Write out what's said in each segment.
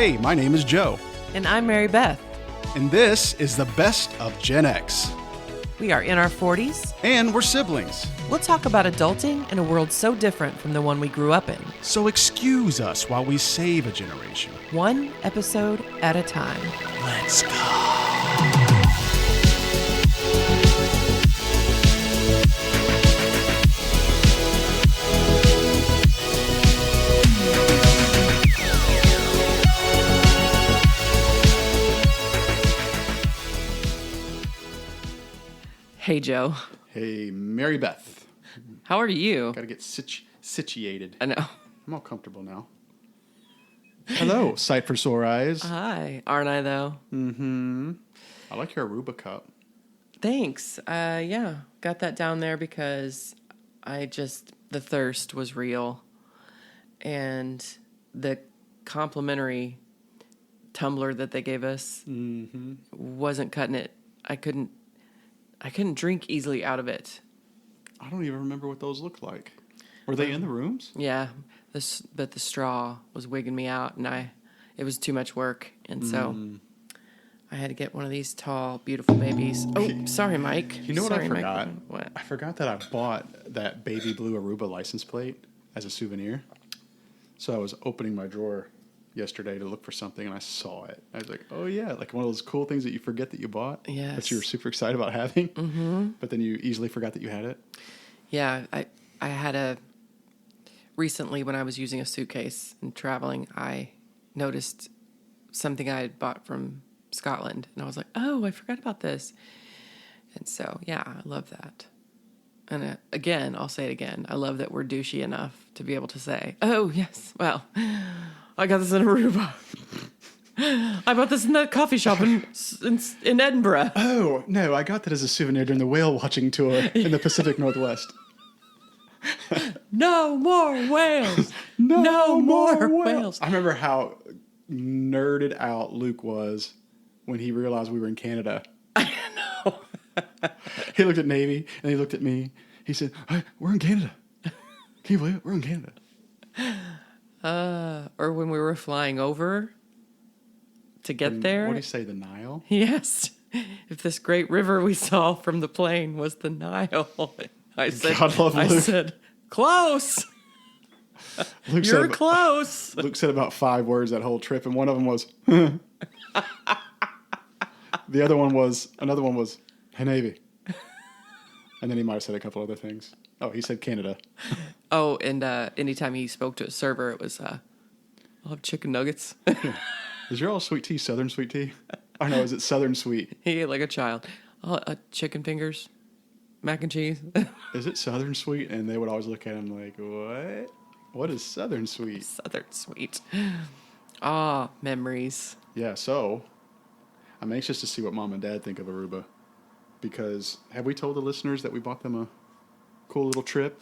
Hey, my name is Joe, And I'm Mary Beth. and this is the best of Gen X. We are in our 40s. And we're siblings, We'll talk about adulting in a world so different from the one we grew up in, so excuse us while we save a generation. one episode at a time. Let's go. Hey, Joe. Hey, Mary Beth. How are you? Gotta get situated. I know. I'm all comfortable now. Hello, sight for sore eyes. Hi. Aren't I, though? I like your Aruba cup. Thanks. Yeah, got that down there because the thirst was real. And the complimentary tumbler that they gave us wasn't cutting it. I couldn't drink easily out of it. I don't even remember what those looked like. Were they in the rooms? Yeah, but the straw was wigging me out, and it was too much work, and so I had to get one of these tall, beautiful babies. Oh, sorry, Mike. You know what Sorry, I forgot? Mike. What? I forgot that I bought that baby blue Aruba license plate as a souvenir. So I was opening my drawer yesterday to look for something, and I saw it. I was like, oh, yeah, like one of those cool things that you forget that you bought. Yes. That you were super excited about having. Mm-hmm. But then you easily forgot that you had it. Yeah, I had recently when I was using a suitcase and traveling, I noticed something I had bought from Scotland, and I was like, oh, I forgot about this. And so, yeah, I love that. And again, I'll say it again. I love that we're douchey enough to be able to say, oh, yes, well, I got this in Aruba. I bought this in the coffee shop in Edinburgh. Oh, no, I got that as a souvenir during the whale watching tour in the Pacific Northwest. No more whales. No more whales. I remember how nerded out Luke was when he realized we were in Canada. I know. He looked at Navy, and he looked at me. He said, hey, we're in Canada. Can you believe it? We're in Canada. Or when we were flying over to get there. What do you say, the Nile? Yes. If this great river we saw from the plane was the Nile. I said, close. Luke You're said, close. Luke said about 5 words that whole trip, and one of them was, another one was, hey, Navy. And then he might have said a couple other things. Oh, he said Canada. Oh, and anytime he spoke to a server, it was, I'll have chicken nuggets. Is your all sweet tea Southern sweet tea? I know, is it Southern sweet? He ate like a child. Chicken fingers, mac and cheese. Is it Southern sweet? And they would always look at him like, what? What is Southern sweet? Southern sweet. Ah, memories. Yeah, so I'm anxious to see what Mom and Dad think of Aruba. Because have we told the listeners that we bought them a cool little trip?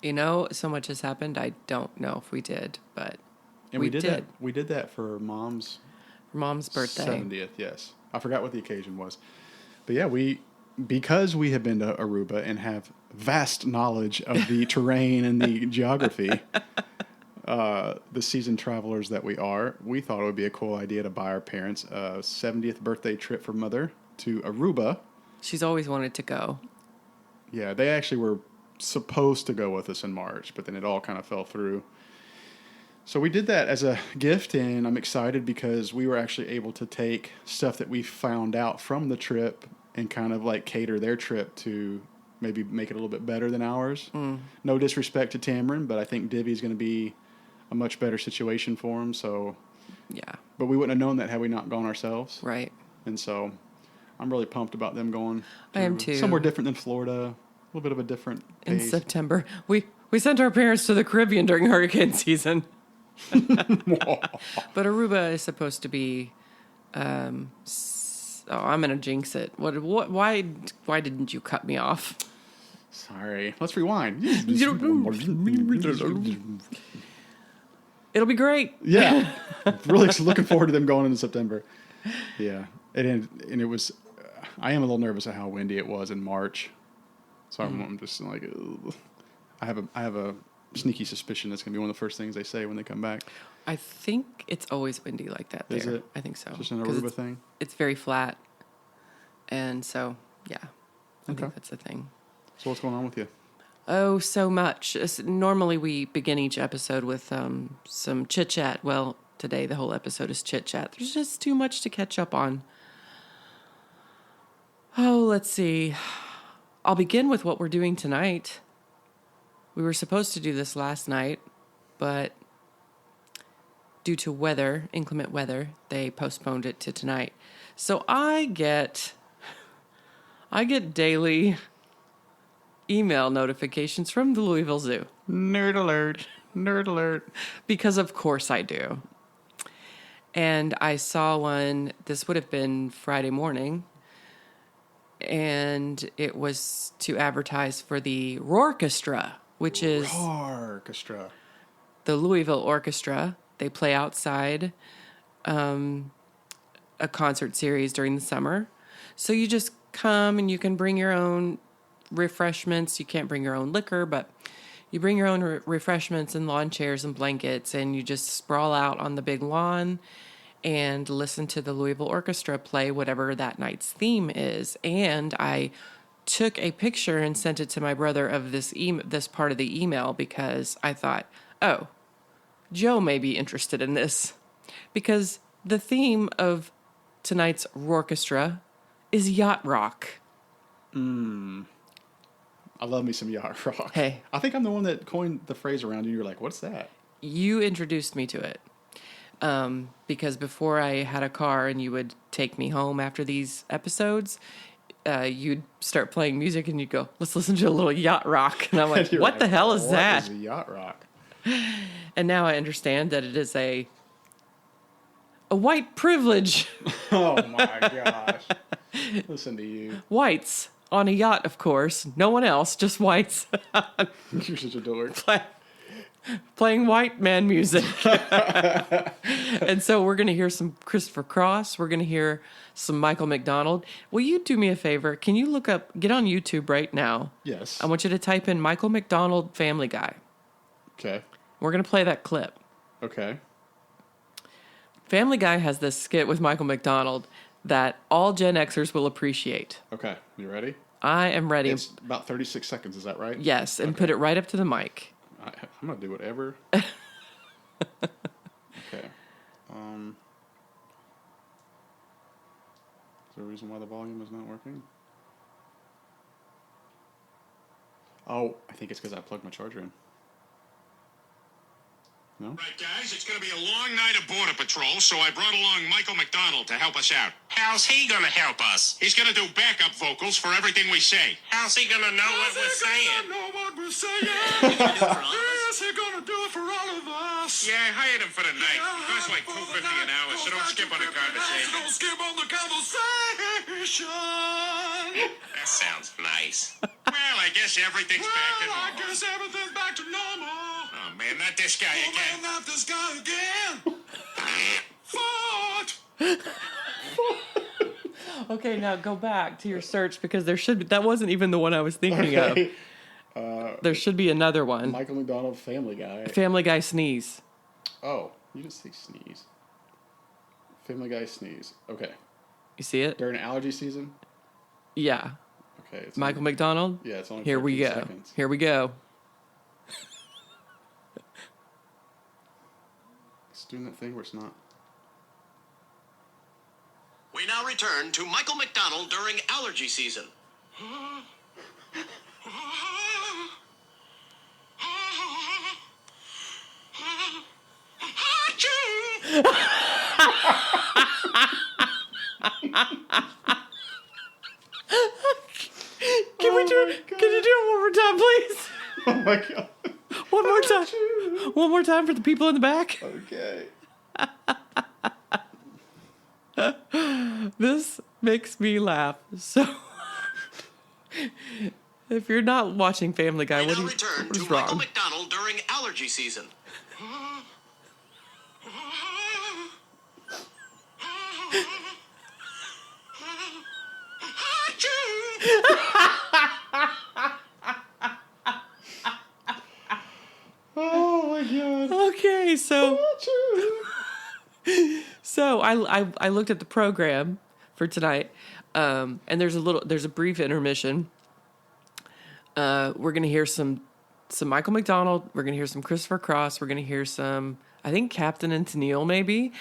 You know, so much has happened. I don't know if we did, but And we did. We did that for Mom's birthday. 70th, yes. I forgot what the occasion was. But yeah, because we have been to Aruba and have vast knowledge of the terrain and the geography, the seasoned travelers that we are, we thought it would be a cool idea to buy our parents a 70th birthday trip for Mother to Aruba. She's always wanted to go. Yeah, they actually were supposed to go with us in March, but then it all kind of fell through. So we did that as a gift, and I'm excited because we were actually able to take stuff that we found out from the trip and kind of like cater their trip to maybe make it a little bit better than ours. No disrespect to Tamron, but I think Divvy's going to be a much better situation for him. So, Yeah. but we wouldn't have known that had we not gone ourselves. Right. And so I'm really pumped about them going. I am too. Somewhere different than Florida. A little bit of a different In pace. September. We sent our parents to the Caribbean during hurricane season. But Aruba is supposed to be I'm going to jinx it. Why didn't you cut me off? Sorry. Let's rewind. It'll be great. Yeah. Really looking forward to them going into September. Yeah. And it was, I am a little nervous at how windy it was in March. So I'm just like, ugh. I have a sneaky suspicion that's going to be one of the first things they say when they come back. I think it's always windy like that there. Is it? I think so. Just an 'Cause Aruba thing? It's very flat. And so, yeah, I Okay. think that's the thing. So what's going on with you? Oh, so much. Normally we begin each episode with some chit-chat. Well, today the whole episode is chit-chat. There's just too much to catch up on. Oh, let's see. I'll begin with what we're doing tonight. We were supposed to do this last night, but due to weather, inclement weather, they postponed it to tonight. So I get daily email notifications from the Louisville Zoo. Nerd alert. Nerd alert. Because of course I do. And I saw one, this would have been Friday morning, and it was to advertise for the Roorchestra, which is Orchestra. the Louisville Orchestra. They play outside a concert series during the summer. So you just come and you can bring your own refreshments. You can't bring your own liquor, but you bring your own refreshments and lawn chairs and blankets, and you just sprawl out on the big lawn and listen to the Louisville Orchestra play whatever that night's theme is. And I took a picture and sent it to my brother of this part of the email because I thought, oh, Joe may be interested in this, because the theme of tonight's Roorchestra is yacht rock. I love me some yacht rock. Hey. I think I'm the one that coined the phrase around you. You're like, what's that? You introduced me to it because before I had a car and you would take me home after these episodes, you'd start playing music and you'd go, let's listen to a little yacht rock. And I'm like, You're what like, the hell is what that? is a yacht rock? And now I understand that it is a white privilege. Oh my gosh. Listen to you. Whites on a yacht, of course. No one else, just whites. You're such a dork. Playing white man music. And so we're going to hear some Christopher Cross. We're going to hear some Michael McDonald. Will you do me a favor? Can you get on YouTube right now? Yes. I want you to type in Michael McDonald Family Guy. Okay. We're going to play that clip. Okay. Family Guy has this skit with Michael McDonald that all Gen Xers will appreciate. Okay. You ready? I am ready. It's about 36 seconds. Is that right? Yes, and Okay. put it right up to the mic. I'm going to do whatever. Okay. Is there a reason why the volume is not working? Oh, I think it's because I plugged my charger in. No? Right, guys, it's going to be a long night of Border Patrol, so I brought along Michael McDonald to help us out. How's he going to help us? He's going to do backup vocals for everything we say. How's he going to know what we're saying? know what we're saying. Yes, he's gonna do it for all of us. Yeah, I hired him for the night. It costs like $2.50 an hour, so don't skip on the conversation. Don't skip on the conversation. That sounds nice. Well, I guess everything's back to Well, I normal. guess everything's back to normal. Oh, man, not this guy Oh, again. man, not this guy again. Fart. Okay, now go back to your search because that wasn't even the one I was thinking of. There should be another one. Michael McDonald, Family Guy. Family Guy sneeze. Oh, you just say sneeze. Family Guy sneeze. Okay. You see it? During allergy season? Yeah. Okay. It's Michael only, McDonald. Yeah, it's only Here we 14 go. seconds. Here we go. It's doing that thing where it's not. We now return to Michael McDonald during allergy season. Can you do it one more time, please? Oh my god. One more time. One more time for the people in the back. Okay. This makes me laugh. So, if you're not watching Family Guy, We what now return is to Michael wrong? McDonald during allergy season. So I looked at the program for tonight, and there's a brief intermission. We're gonna hear some Michael McDonald. We're gonna hear some Christopher Cross. We're gonna hear some, I think, Captain and Tennille maybe,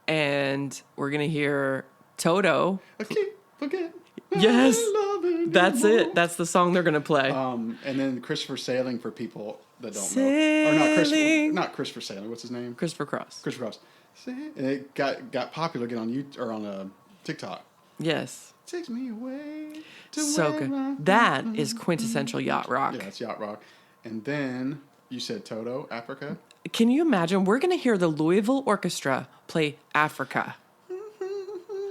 and we're gonna hear Toto. I can't forget. Yes, I love it that's anymore. it. That's the song they're gonna play. And then Christopher Sailing for people that don't Sailing. know, or not Christopher Sailing. What's his name? Christopher Cross. Christopher Cross. And it got popular again on YouTube or on TikTok. Yes. Takes me away to So where good. I- That is quintessential yacht rock. Yeah, it's yacht rock. And then you said Toto, Africa. Can you imagine? We're going to hear the Louisville Orchestra play Africa.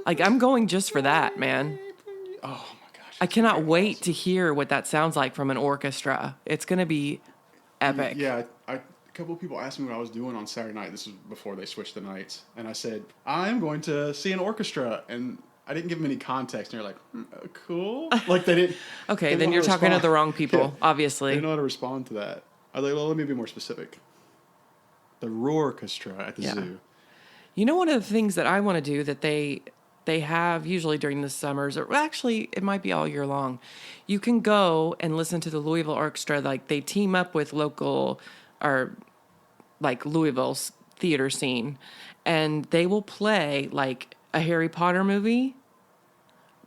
Like, I'm going just for that, man. Oh my gosh! I cannot wait to hear what that sounds like from an orchestra. It's going to be epic. Yeah, a couple of people asked me what I was doing on Saturday night. This was before they switched the nights, and I said I'm going to see an orchestra, and I didn't give them any context. And they're like, "Cool." Like they didn't. Okay, they then didn't you're know how talking to respond. the wrong people, Yeah. They obviously. didn't know how to respond to that. I was like, "Well, let me be more specific." The Roorchestra at the Yeah. zoo. You know, one of the things that I want to do that they have usually during the summers, or actually it might be all year long. You can go and listen to the Louisville Orchestra. Like they team up with local, or like Louisville's theater scene, and they will play like a Harry Potter movie,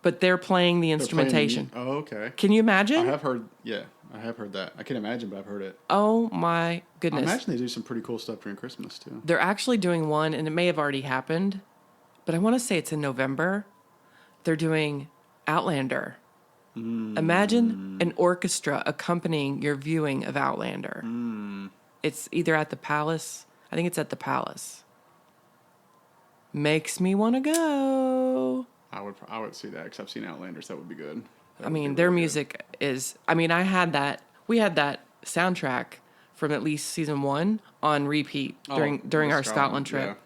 but they're playing the They're playing- instrumentation. Oh, okay. Can you imagine? I have heard. Yeah, I have heard that. I can't imagine, but I've heard it. Oh my I goodness. imagine they do some pretty cool stuff during Christmas too. They're actually doing one, and it may have already happened, but I want to say it's in November. They're doing Outlander. Imagine an orchestra accompanying your viewing of Outlander. It's either at the Palace. I think it's at the Palace. Makes me want to go. I would see that because I've seen Outlanders. That would be good. That I would mean, be their really good. music is. I mean, we had that soundtrack from at least season 1 on repeat during the our Scotland trip.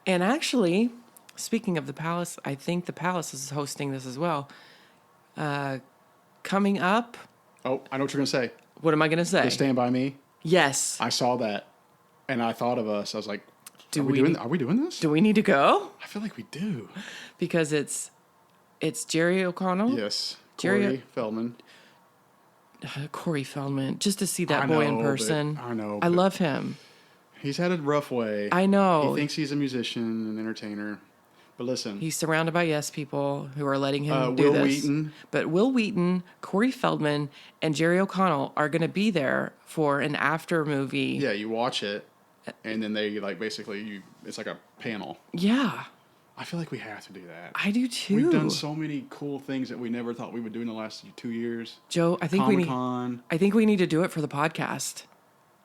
And actually, speaking of the Palace, I think the Palace is hosting this as well. Coming up, Yeah. Oh, I know what you're gonna say. what am I going to say? They Stand By Me. Yes. I saw that, and I thought of us. I was like, Do are we we- doing? Are we doing this? Do we need to go? I feel like we do. Because it's Jerry O'Connell, Yes. Jerry- Corey Feldman. Corey Feldman, just to see that I boy in know, but- person. I know, I but- love him. He's had a rough way. I know. He thinks he's a musician and entertainer, but listen. He's surrounded by yes people who are letting him do Will this. Wheaton. But Will Wheaton, Corey Feldman, and Jerry O'Connell are going to be there for an after movie. Yeah, you watch it, and then they like basically it's like a panel. Yeah, I feel like we have to do that. I do too. We've done so many cool things that we never thought we would do in the last 2 years. Joe, I think we need. Comic-Con. I think we need to do it for the podcast.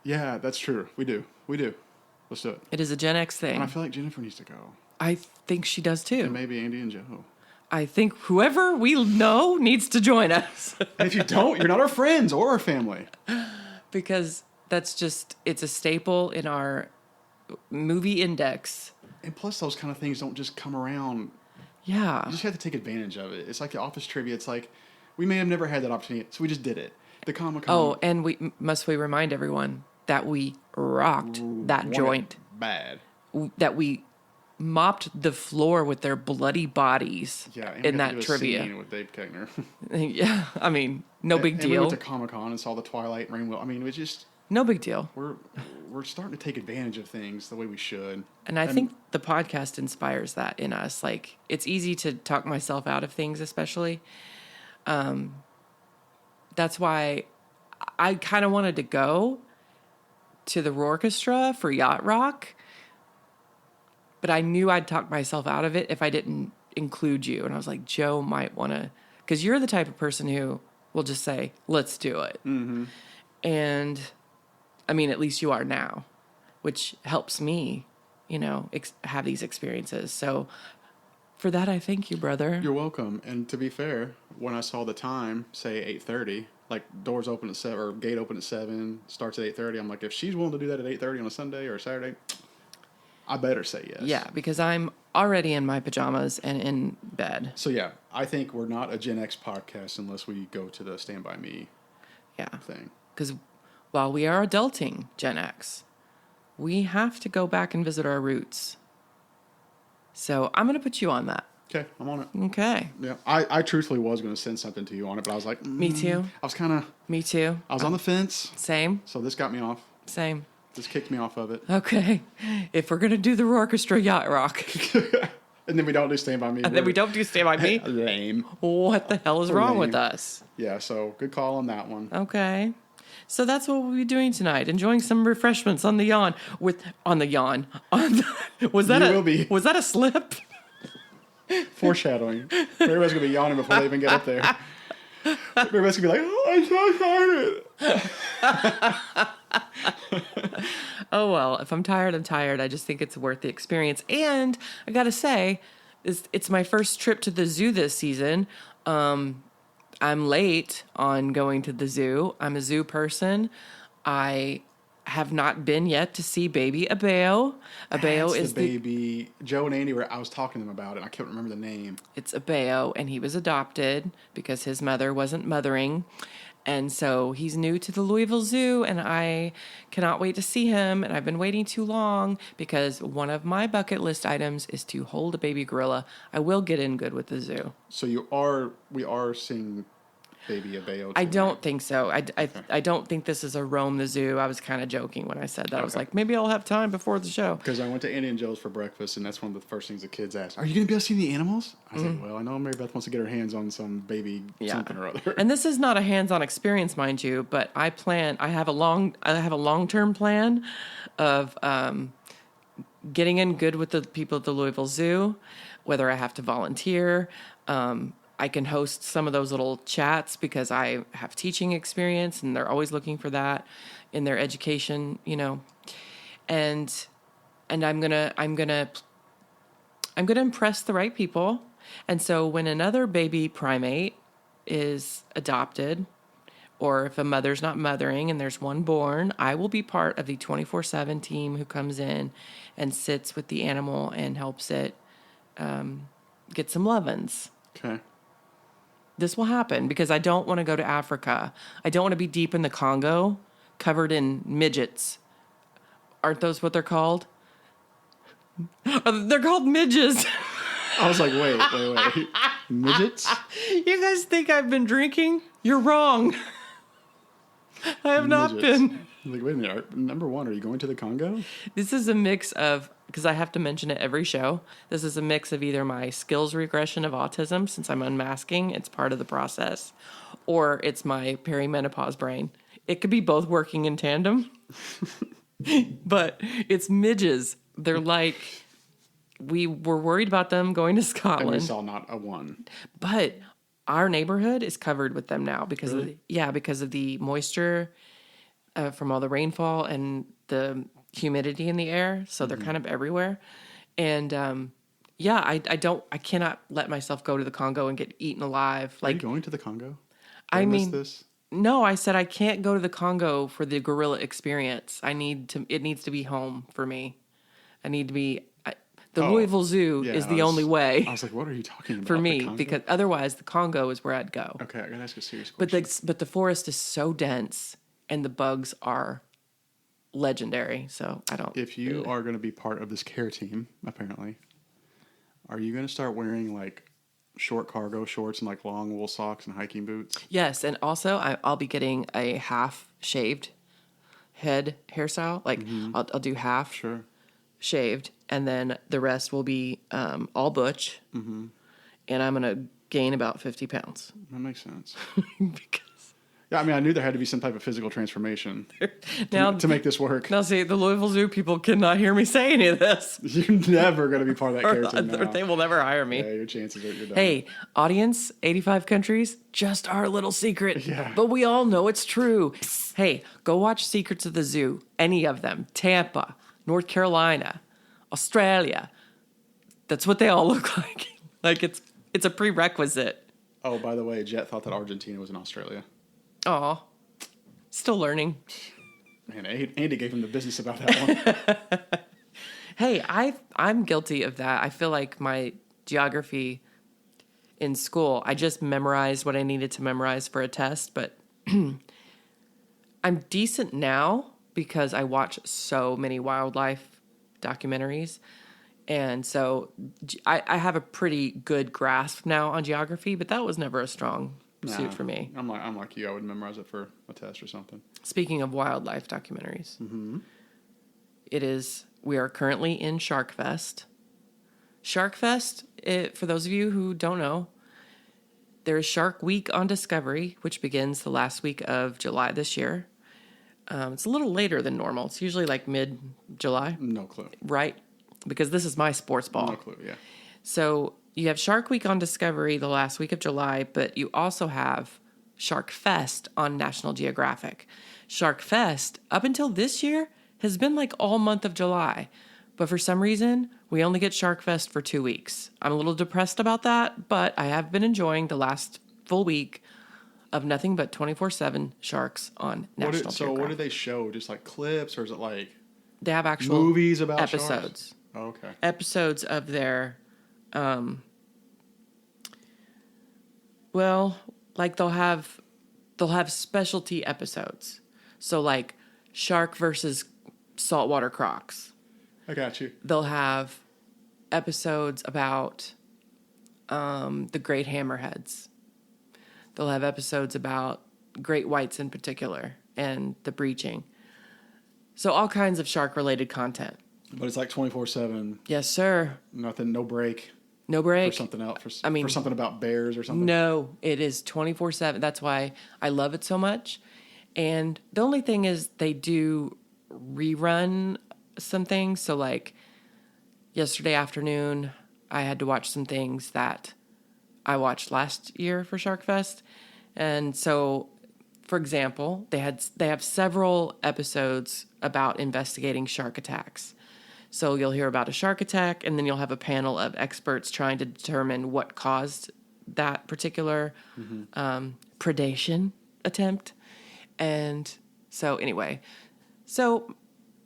Yeah, that's true. We do. Let's do it. It is a Gen X And I thing. feel like Jennifer needs to go. I think she does And too. maybe Andy and Joe. I think whoever we know needs to join us And if you don't, you're not our friends or our family. because it's a staple in our movie index. And plus, those kind of things don't just come around. Yeah. You just have to take advantage of it. It's like the office trivia. It's like we may have never had that opportunity, so we just did it. The Comic-Con. Oh, and we remind everyone that we rocked that wanted joint. Bad. That we mopped the floor with their bloody bodies Yeah. And in we had to that do a trivia. scene with Dave Keckner. Yeah, I mean, no big And we deal. went to Comic-Con and saw the Twilight and Rainbow. I mean, it was just No big deal. we're starting to take advantage of things the way we should. And I think the podcast inspires that in us. Like, it's easy to talk myself out of things, especially. That's why I kind of wanted to go to the Roorchestra for Yacht Rock, but I knew I'd talk myself out of it if I didn't include you. And I was like, Joe might want to, because you're the type of person who will just say, let's do it. Mm-hmm. And I mean, at least you are now, which helps me, have these experiences. So for that, I thank you, brother. You're welcome. And to be fair, when I saw the time, say 8:30, like doors open at 7 or gate open at 7, starts at 8:30, I'm like, if she's willing to do that at 8:30 on a Sunday or a Saturday, I better say yes. Yeah, because I'm already in my pajamas and in bed. So yeah, I think we're not a Gen X podcast unless we go to the Stand By Me Yeah. thing. Because while we are adulting Gen X, we have to go back and visit our roots. So I'm going to put you on that. Okay, I'm on it. Okay. Yeah, I truthfully was going to send something to you on it, but I was like, Me too. I was kind of, Me too. I was on the fence, Same. so this got me off. Same. This kicked me off of it. Okay. If we're going to do the orchestra yacht rock, And then we don't do Stand By Me. and then we don't do Stay By Me, Lame. what the hell is wrong with Lame. us? Yeah, so good call on that one. Okay. So that's what we'll be doing tonight. Enjoying some refreshments on the yawn. On the yawn. Was that You will be. Was that a slip? Foreshadowing. Everybody's going to be yawning before they even get up there. Everybody's going to be like, oh, I'm so tired. Oh, well, if I'm tired, I'm tired. I just think it's worth the experience. And I got to say, it's my first trip to the zoo this season. I'm late on going to the zoo. I'm a zoo person. I have not been yet to see baby Abeo. Abeo That's is the baby. Joe and Andy I was talking to them about it. I can't remember the name. It's Abeo, and he was adopted because his mother wasn't mothering. And so he's new to the Louisville Zoo, and I cannot wait to see him. And I've been waiting too long because one of my bucket list items is to hold a baby gorilla. I will get in good with the zoo. So we are seeing baby Abeo. I don't think so. I don't think this is a roam the zoo. I was kind of joking when I said that. I was like, maybe I'll have time before the show. Because I went to Andy and Joe's for breakfast, and that's one of the first things the kids asked. Are you going to be able to see the animals? I was like, well, I know Mary Beth wants to get her hands on some baby something or other. And this is not a hands-on experience, mind you, but I have a long-term plan of getting in good with the people at the Louisville Zoo, whether I have to volunteer. I can host some of those little chats because I have teaching experience and they're always looking for that in their education, and I'm gonna impress the right people. And so when another baby primate is adopted, or if a mother's not mothering and there's one born, I will be part of the 24/7 team who comes in and sits with the animal and helps it get some lovin's. Okay. This will happen because I don't want to go to Africa. I don't want to be deep in the Congo, covered in midgets. Aren't those what they're called? They're called midges. I was like, wait. Midgets? You guys think I've been drinking? You're wrong. I have not Midgets. been. Like, wait a minute. Number one, are you going to the Congo? This is a mix of, because I have to mention it every show, this is a mix of either my skills regression of autism, since I'm unmasking, it's part of the process, or it's my perimenopause brain. It could be both working in tandem, but it's midges. They're like, we were worried about them going to And we Scotland, saw not a one. but our neighborhood is covered with them now because Really? because of the moisture from all the rainfall and the humidity in the air. So they're kind of everywhere. And I cannot let myself go to the Congo and get eaten alive. Are you Like, going to the Congo? I Did miss mean, this? no, I said I can't go to the Congo for the gorilla experience. It needs to be home for me. I need to be, the Louisville Zoo Yeah, is I the was- only way I was like, what are you talking about? for The me, Congo? because otherwise the Congo is where I'd go. Okay, I gotta ask a serious But question. the forest is so dense and the bugs are legendary. So I don't. If you are going to be part of this care team, apparently, are you going to start wearing like short cargo shorts and like long wool socks and hiking boots? Yes, and also I'll be getting a half shaved head hairstyle. Like I'll do half Sure. shaved, and then the rest will be all butch. And I'm gonna gain about 50 pounds That makes sense. because Yeah, I mean, I knew there had to be some type of physical transformation now to make this work. now see the Louisville Zoo people cannot hear me say any of this, You're never going to be part of that care team or now. they will never hire me. Yeah, your chances are you're done. Hey, audience, 85 countries, just our little secret. Yeah. But we all know it's true. Hey, go watch Secrets of the Zoo, any of them. Tampa, North Carolina, Australia. That's what they all look like. Like it's a prerequisite. Oh, by the way, Jet thought that Argentina was in Australia. Aw, still learning. Man, Andy gave him the business about that one. Hey, I'm guilty of that. I feel like my geography in school, I just memorized what I needed to memorize for a test, but I'm decent now because I watch so many wildlife documentaries. And so I have a pretty good grasp now on geography, but that was never a strong suit for me. I'm like you. I would memorize it for a test or something. Speaking of wildlife documentaries, we are currently in Shark Fest. Shark Fest, for those of you who don't know, there's Shark Week on Discovery, which begins the last week of July this year. It's a little later than normal. It's usually like mid-July. No clue. Right? Because this is my sports ball. No clue, yeah. So you have Shark Week on Discovery the last week of July, but you also have Shark Fest on National Geographic. Shark Fest, up until this year, has been like all month of July. But for some reason, we only get Shark Fest for 2 weeks. I'm a little depressed about that, but I have been enjoying the last full week of nothing but 24/7 sharks on National Geographic. So what do they show? Just like clips, or is it like They have actual movies about episodes. Sharks? Oh, okay. Episodes of their, like they'll have specialty episodes. So like shark versus saltwater crocs. I got you. They'll have episodes about the great hammerheads. They'll have episodes about great whites in particular and the breaching. So all kinds of shark-related content. But it's like 24/7. Yes, sir. Nothing, no break. No break. For something else. For for something about bears or something. No, it is 24/7. That's why I love it so much. And the only thing is they do rerun some things. So like yesterday afternoon, I had to watch some things that I watched last year for Shark Fest. And so, for example, they have several episodes about investigating shark attacks. So you'll hear about a shark attack, and then you'll have a panel of experts trying to determine what caused that particular predation attempt. And so anyway,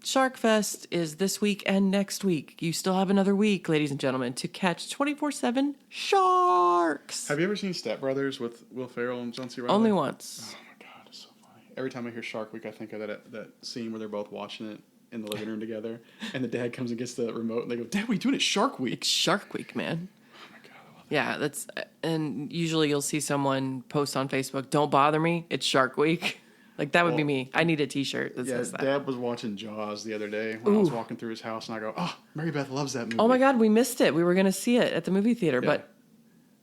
Shark Fest is this week and next week. You still have another week, ladies and gentlemen, to catch 24/7 sharks. Have you ever seen Step Brothers with Will Ferrell and John C. Reilly? Only once. Oh my God, it's so funny. Every time I hear Shark Week, I think of that scene where they're both watching it in the living room together, and the dad comes and gets the remote, and they go, "Dad, what are you doing at Shark Week?" It's Shark Week, man. Oh my God, I love it. Yeah, and usually you'll see someone post on Facebook, "Don't bother me, it's Shark Week." Like, that would be me. I need a t-shirt that says that. Dad was watching Jaws the other day when I was walking through his house, and I go, "Oh, Mary Beth loves that movie." Oh my God, we missed it. We were going to see it at the movie theater, but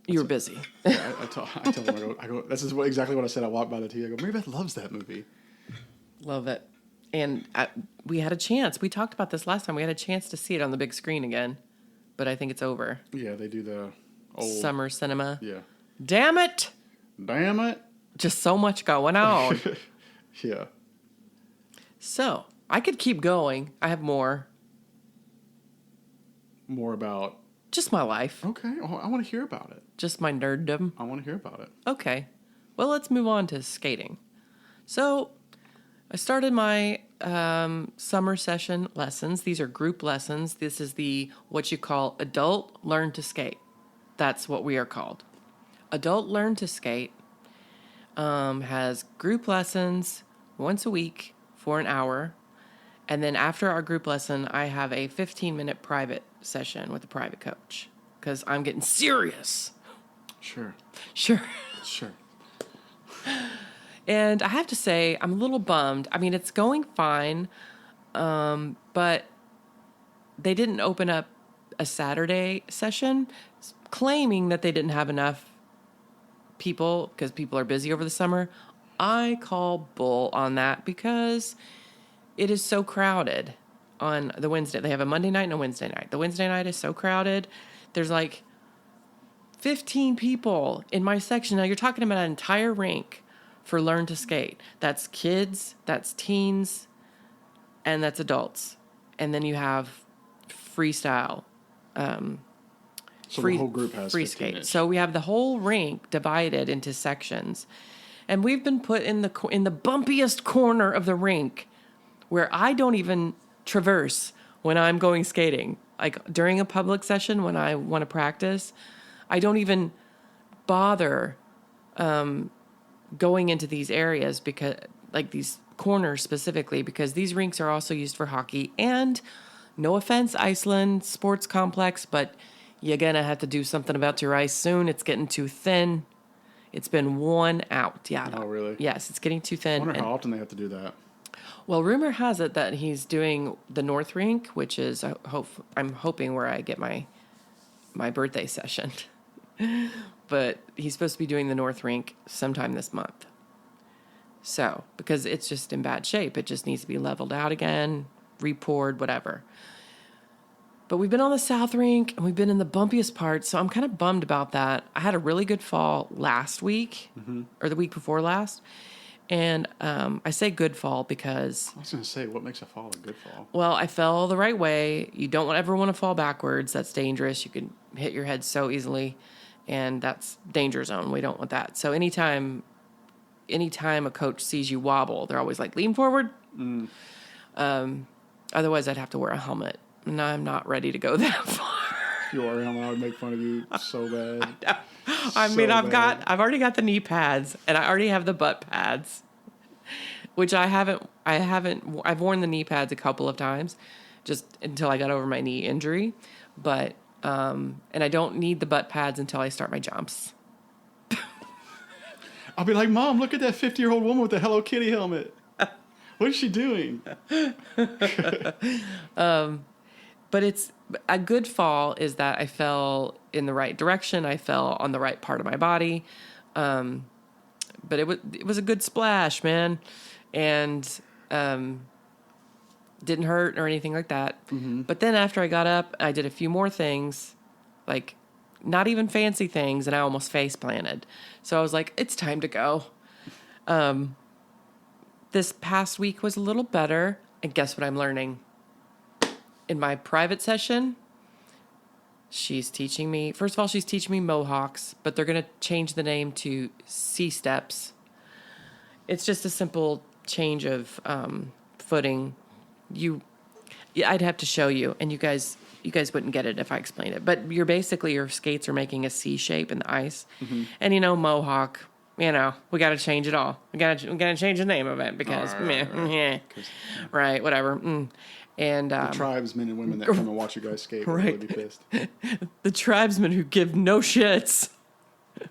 you were busy. Yeah, I tell him, I go, this is exactly what I said. I walked by the TV. I go, Mary Beth loves that movie. Love it. And we had a chance. We talked about this last time. We had a chance to see it on the big screen again, but I think it's over. Yeah, they do the old Summer cinema. Yeah. Damn it! Damn it! Just so much going on. Yeah. So, I could keep going. I have more. More about. Just my life. Okay, I want to hear about it. Just my nerddom. I want to hear about it. Okay. Well, let's move on to skating. So, I started my summer session lessons. These are group lessons. This is what you call Adult Learn to Skate. That's what we are called. Adult Learn to Skate has group lessons once a week for an hour. And then after our group lesson, I have a 15-minute private session with a private coach because I'm getting serious. Sure. Sure. And I have to say, I'm a little bummed. I mean, it's going fine, but they didn't open up a Saturday session, claiming that they didn't have enough people because people are busy over the summer. I call bull on that because it is so crowded on the Wednesday. They have a Monday night and a Wednesday night. The Wednesday night is so crowded. There's like 15 people in my section. Now, you're talking about an entire rink for Learn to Skate. That's kids, that's teens, and that's adults. And then you have freestyle. So the whole group has free 15 skate. each. So we have the whole rink divided into sections. And we've been put in the bumpiest corner of the rink where I don't even traverse when I'm going skating. Like during a public session when I want to practice, I don't even bother going into these areas because like these corners specifically, because these rinks are also used for hockey. And no offense, Iceland Sports Complex, but you're going to have to do something about your ice soon. It's getting too thin. It's been worn out. Yeah. Oh, really? Yes, it's getting too I thin. wonder how often they have to do that. Well, rumor has it that he's doing the North Rink, which is I'm hoping where I get my birthday session. But he's supposed to be doing the North Rink sometime this month. So, because it's just in bad shape, it just needs to be leveled out again, repoured, whatever. But we've been on the South Rink and we've been in the bumpiest part, so I'm kind of bummed about that. I had a really good fall last week, or the week before last. And I say good fall because... I was going to say, what makes a fall a good fall? Well, I fell the right way. You don't ever want to fall backwards. That's dangerous. You can hit your head so easily, and that's danger zone. We don't want that. So anytime a coach sees you wobble, they're always like, lean forward. Otherwise, I'd have to wear a helmet, and I'm not ready to go that far. If you wore a helmet, I would make fun of you so bad. I've already got the knee pads, and I already have the butt pads, which I've worn the knee pads a couple of times, just until I got over my knee injury, but, and I don't need the butt pads until I start my jumps. I'll be like, Mom, look at that 50-year-old woman with the Hello Kitty helmet. What is she doing? But it's a good fall is that I fell in the right direction. I fell on the right part of my body. But it was a good splash, man. And didn't hurt or anything like that. Mm-hmm. But then after I got up, I did a few more things, like not even fancy things, and I almost face planted. So I was like, it's time to go. This past week was a little better. And guess what I'm learning? In my private session, she's teaching me mohawks, but they're going to change the name to C-steps. It's just a simple change of footing. I'd have to show you, and you guys wouldn't get it if I explained it. But your skates are making a C shape in the ice. Mm-hmm. And mohawk, we got to change it all. We got to change the name of it because right, whatever. And the tribesmen and women that come and watch you guys skate will really be pissed. The tribesmen who give no shits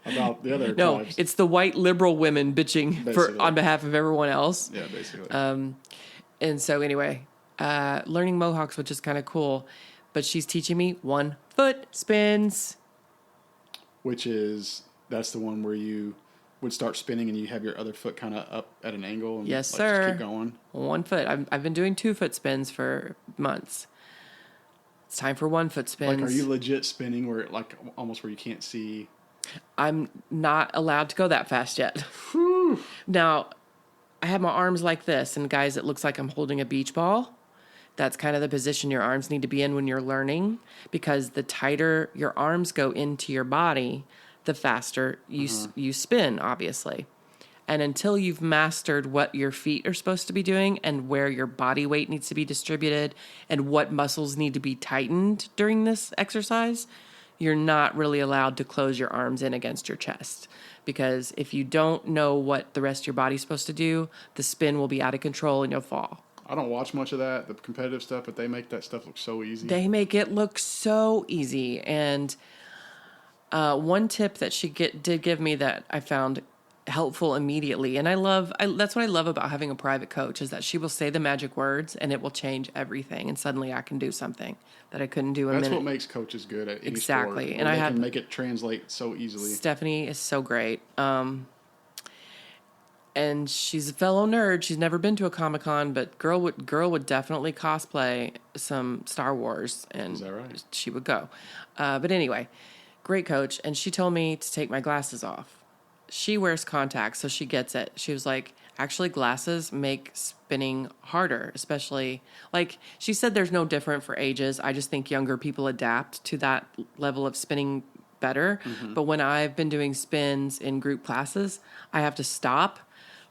about the other no, tribes. It's the white liberal women bitching on behalf of everyone else. Yeah, basically. And so anyway, learning mohawks, which is kind of cool, but she's teaching me 1 foot spins. That's the one where you would start spinning and you have your other foot kind of up at an angle and yes, sir. Just keep going. 1 foot. I've been doing 2 foot spins for months. It's time for 1 foot spins. Like, are you legit spinning where almost where you can't see? I'm not allowed to go that fast yet. Whew. Now, I have my arms like this, and guys, it looks like I'm holding a beach ball. That's kind of the position your arms need to be in when you're learning, because the tighter your arms go into your body, the faster you spin, obviously. And until you've mastered what your feet are supposed to be doing and where your body weight needs to be distributed and what muscles need to be tightened during this exercise, you're not really allowed to close your arms in against your chest. Because if you don't know what the rest of your body's supposed to do, the spin will be out of control and you'll fall. I don't watch much of that, the competitive stuff, but they make that stuff look so easy. They make it look so easy. And one tip that she did give me that I found helpful immediately, and that's what I love about having a private coach, is that she will say the magic words and it will change everything, and suddenly I can do something that I couldn't do in a minute. That's what makes coaches good at any exactly sport, and I can make it translate so easily. Stephanie is so great, and she's a fellow nerd. She's never been to a Comic-Con, but girl would definitely cosplay some Star Wars, and is that right? She would go. But anyway, great coach, and she told me to take my glasses off. She wears contacts, so she gets it. She was like, actually, glasses make spinning harder, especially, like, she said there's no different for ages. I just think younger people adapt to that level of spinning better. Mm-hmm. But when I've been doing spins in group classes, I have to stop,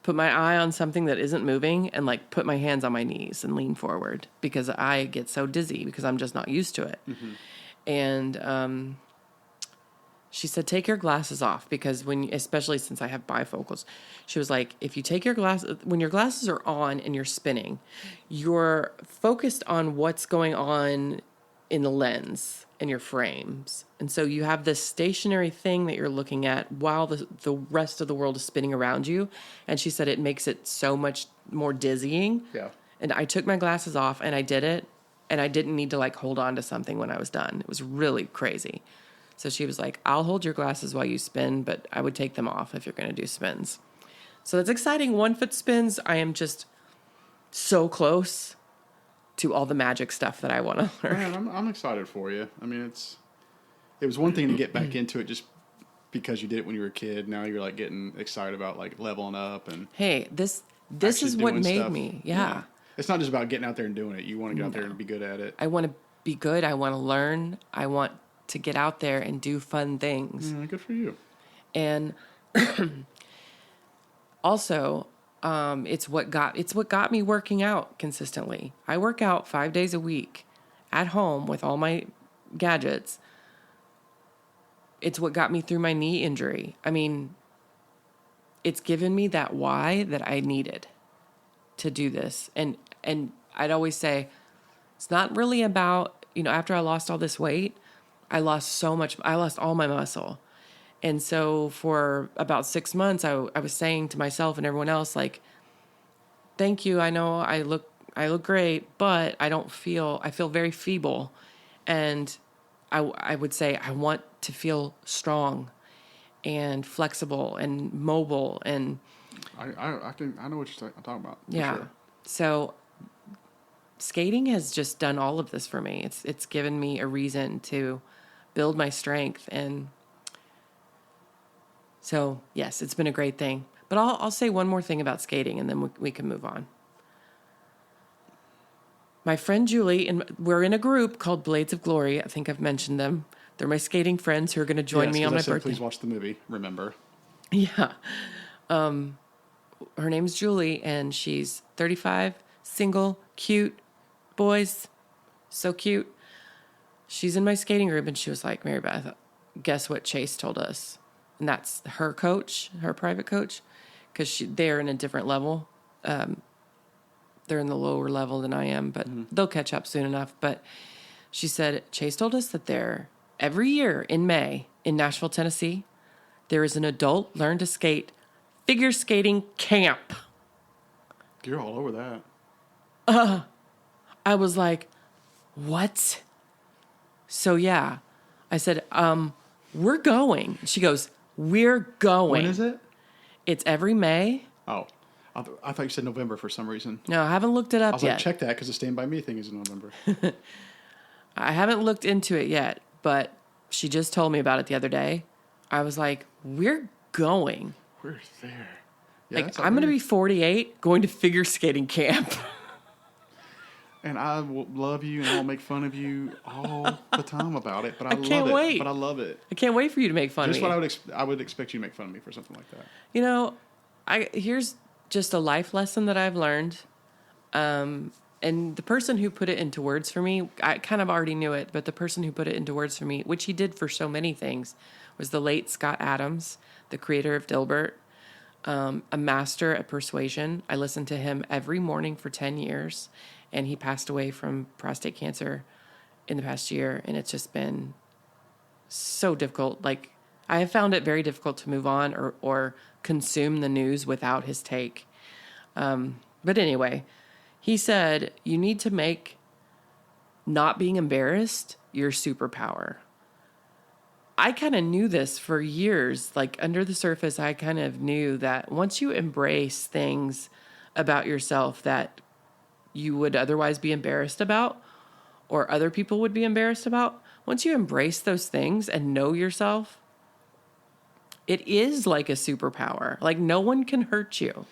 put my eye on something that isn't moving, and, like, put my hands on my knees and lean forward because I get so dizzy because I'm just not used to it. Mm-hmm. And she said, take your glasses off because especially since I have bifocals, she was like, if you take when your glasses are on and you're spinning, you're focused on what's going on in the lens and your frames. And so you have this stationary thing that you're looking at while the rest of the world is spinning around you. And she said it makes it so much more dizzying. Yeah. And I took my glasses off and I did it. And I didn't need to like hold on to something when I was done. It was really crazy. So she was like, I'll hold your glasses while you spin, but I would take them off if you're going to do spins. So that's exciting. 1 foot spins. I am just so close to all the magic stuff that I want to learn. Man, I'm excited for you. I mean, it was one thing to get back into it just because you did it when you were a kid. Now you're like getting excited about like leveling up and Hey, this actually is what doing made stuff. me. Yeah. It's not just about getting out there and doing it. You want to get out there and be good at it. I want to be good. I want to learn. I want to get out there and do fun things. Good for you. And also, it's what got me working out consistently. I work out 5 days a week at home with all my gadgets. It's what got me through my knee injury. I mean, it's given me that why that I needed to do this. And I'd always say, it's not really about, after I lost all this weight, I lost all my muscle. And so for about 6 months, I was saying to myself and everyone else, like, thank you. I know I look great, but I feel very feeble. And I would say, I want to feel strong and flexible and mobile. And I know what you're talking about. yeah. Sure. So skating has just done all of this for me. It's given me a reason to build my strength. And so, yes, it's been a great thing. But I'll say one more thing about skating and then we can move on. My friend Julie, and we're in a group called Blades of Glory. I think I've mentioned them. They're my skating friends who are going to join me on my birthday. Please watch the movie. Remember. Yeah. Her name's Julie, and she's 35, single, cute, boys, so cute. She's in my skating group, and she was like, Mary Beth, guess what Chase told us? And that's her coach, her private coach, because they're in a different level. They're in the lower level than I am, but they'll catch up soon enough. But she said, Chase told us that every year in May in Nashville, Tennessee, there is an adult learn to skate figure skating camp. You're all over that. I was like, what? So yeah, I said, we're going. She goes, we're going. When is it? It's every May. Oh, I thought you said November for some reason. No, I haven't looked it up I was yet. like, check that because the Stand By Me thing is in November. I haven't looked into it yet, but she just told me about it the other day. I was like, we're going. We're there. Yeah, Like, I'm going to be 48 going to figure skating camp. And I will love you and I'll make fun of you all the time about it. But I can't love it. wait. But I love it. I can't wait for you to make fun Just of me. what I would expect you to make fun of me for something like that. Here's just a life lesson that I've learned. And the person who put it into words for me, I kind of already knew it, but the person who put it into words for me, which he did for so many things, was the late Scott Adams, the creator of Dilbert, a master at persuasion. I listened to him every morning for 10 years, and he passed away from prostate cancer in the past year, and it's just been so difficult. Like, I have found it very difficult to move on or consume the news without his take. But anyway, he said, you need to make not being embarrassed your superpower. I kind of knew this for years. Like, under the surface, I kind of knew that once you embrace things about yourself that you would otherwise be embarrassed about, or other people would be embarrassed about, once you embrace those things and know yourself, it is like a superpower. Like, no one can hurt you.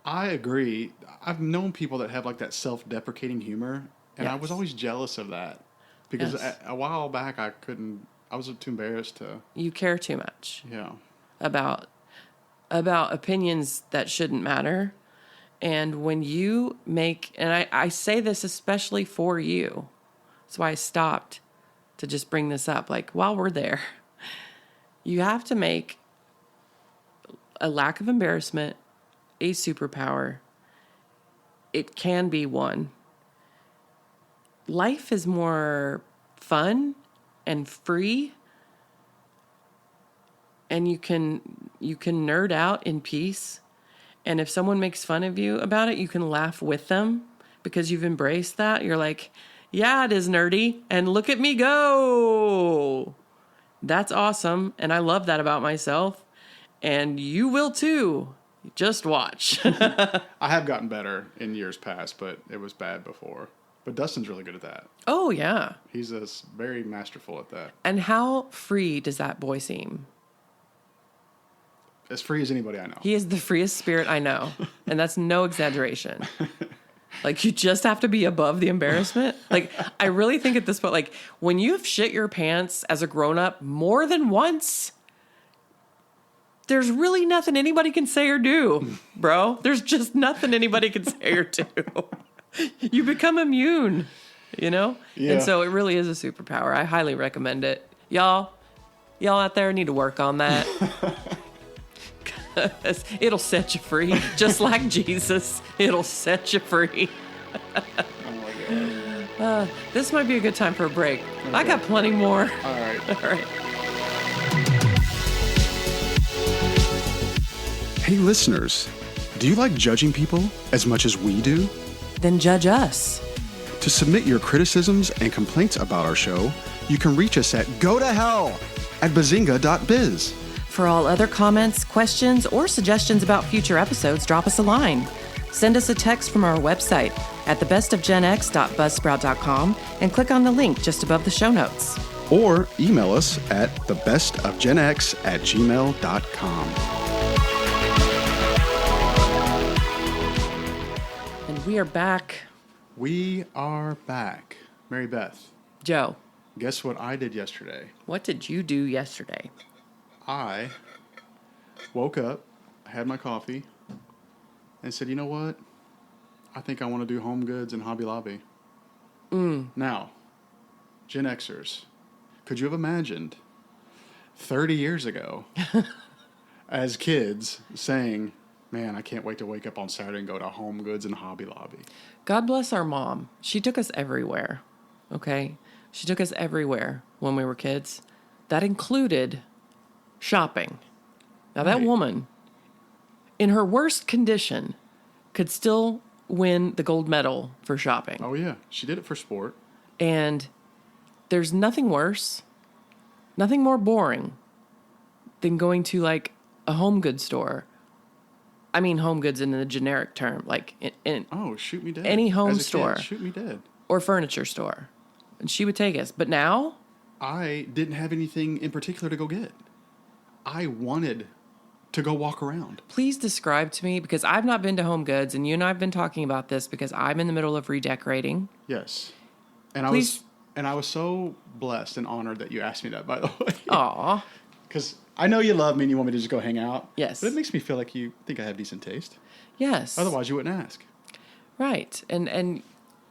I agree. I've known people that have like that self-deprecating humor, and I Yes. was always jealous of that because Yes. a while back I was too embarrassed to. You care too much Yeah. about opinions that shouldn't matter. And when you make, and I say this especially for you, that's why I stopped to just bring this up. Like, while we're there, You have to make a lack of embarrassment a superpower. It can be one. Life is more fun and free, and you can nerd out in peace. And if someone makes fun of you about it, you can laugh with them because you've embraced that. You're like, yeah, it is nerdy, and look at me go. That's awesome, and I love that about myself, and you will too. Just watch. I have gotten better in years past, but it was bad before. But Dustin's really good at that. Oh, yeah. He's very masterful at that. And how free does that boy seem? As free as anybody I know. He is the freest spirit I know, and that's no exaggeration. Like, you just have to be above the embarrassment. Like, I really think at this point, like, when you've shit your pants as a grown-up more than once, there's really nothing anybody can say or do, bro. There's just nothing anybody can say or do. You become immune, you know? Yeah. And so it really is a superpower. I highly recommend it. Y'all out there need to work on that. It'll set you free. Just like Jesus, it'll set you free. Oh my God. This might be a good time for a break. Okay. I got plenty more. All right. All right. Hey, listeners, do you like judging people as much as we do? Then judge us. To submit your criticisms and complaints about our show, you can reach us at gotohell@bazinga.biz. For all other comments, questions, or suggestions about future episodes, drop us a line. Send us a text from our website at thebestofgenx.buzzsprout.com and click on the link just above the show notes. Or email us at thebestofgenx@gmail.com. And we are back. We are back. Mary Beth, Joe, guess what I did yesterday? what did you do yesterday? I woke up, had my coffee, and said, you know what? I think I want to do Home Goods and Hobby Lobby. Now, Gen Xers, could you have imagined 30 years ago as kids saying, man, I can't wait to wake up on Saturday and go to Home Goods and Hobby Lobby? God bless our mom. She took us everywhere, okay? She took us everywhere when we were kids. That included shopping. Now, that Right. woman, in her worst condition, could still win the gold medal for shopping. Oh, yeah. She did it for sport. And there's nothing worse, nothing more boring than going to, like, a home goods store. I mean, home goods in the generic term, like in Oh, shoot me dead. Any home As a kid, store. shoot me dead. or furniture store. And she would take us. But now, I didn't have anything in particular to go get. I wanted to go walk around. please describe to me, because I've not been to Home Goods, and you and I have been talking about this because I'm in the middle of redecorating. Yes. And Please. I was so blessed and honored that you asked me that, by the way. Aw. Because I know you love me and you want me to just go hang out. Yes. But it makes me feel like you think I have decent taste. Yes. Otherwise, you wouldn't ask. Right. And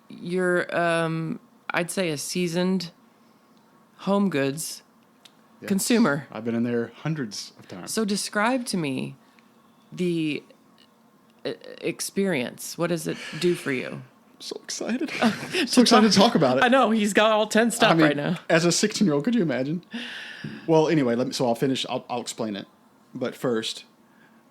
you're, I'd say, a seasoned Home Goods Yes. consumer. I've been in there hundreds of times. So describe to me the experience. What does it do for you? I'm so excited. So excited to talk about it. I know. He's got all tensed up right now. As a 16-year-old, could you imagine? Well, anyway, I'll finish. I'll explain it. But first,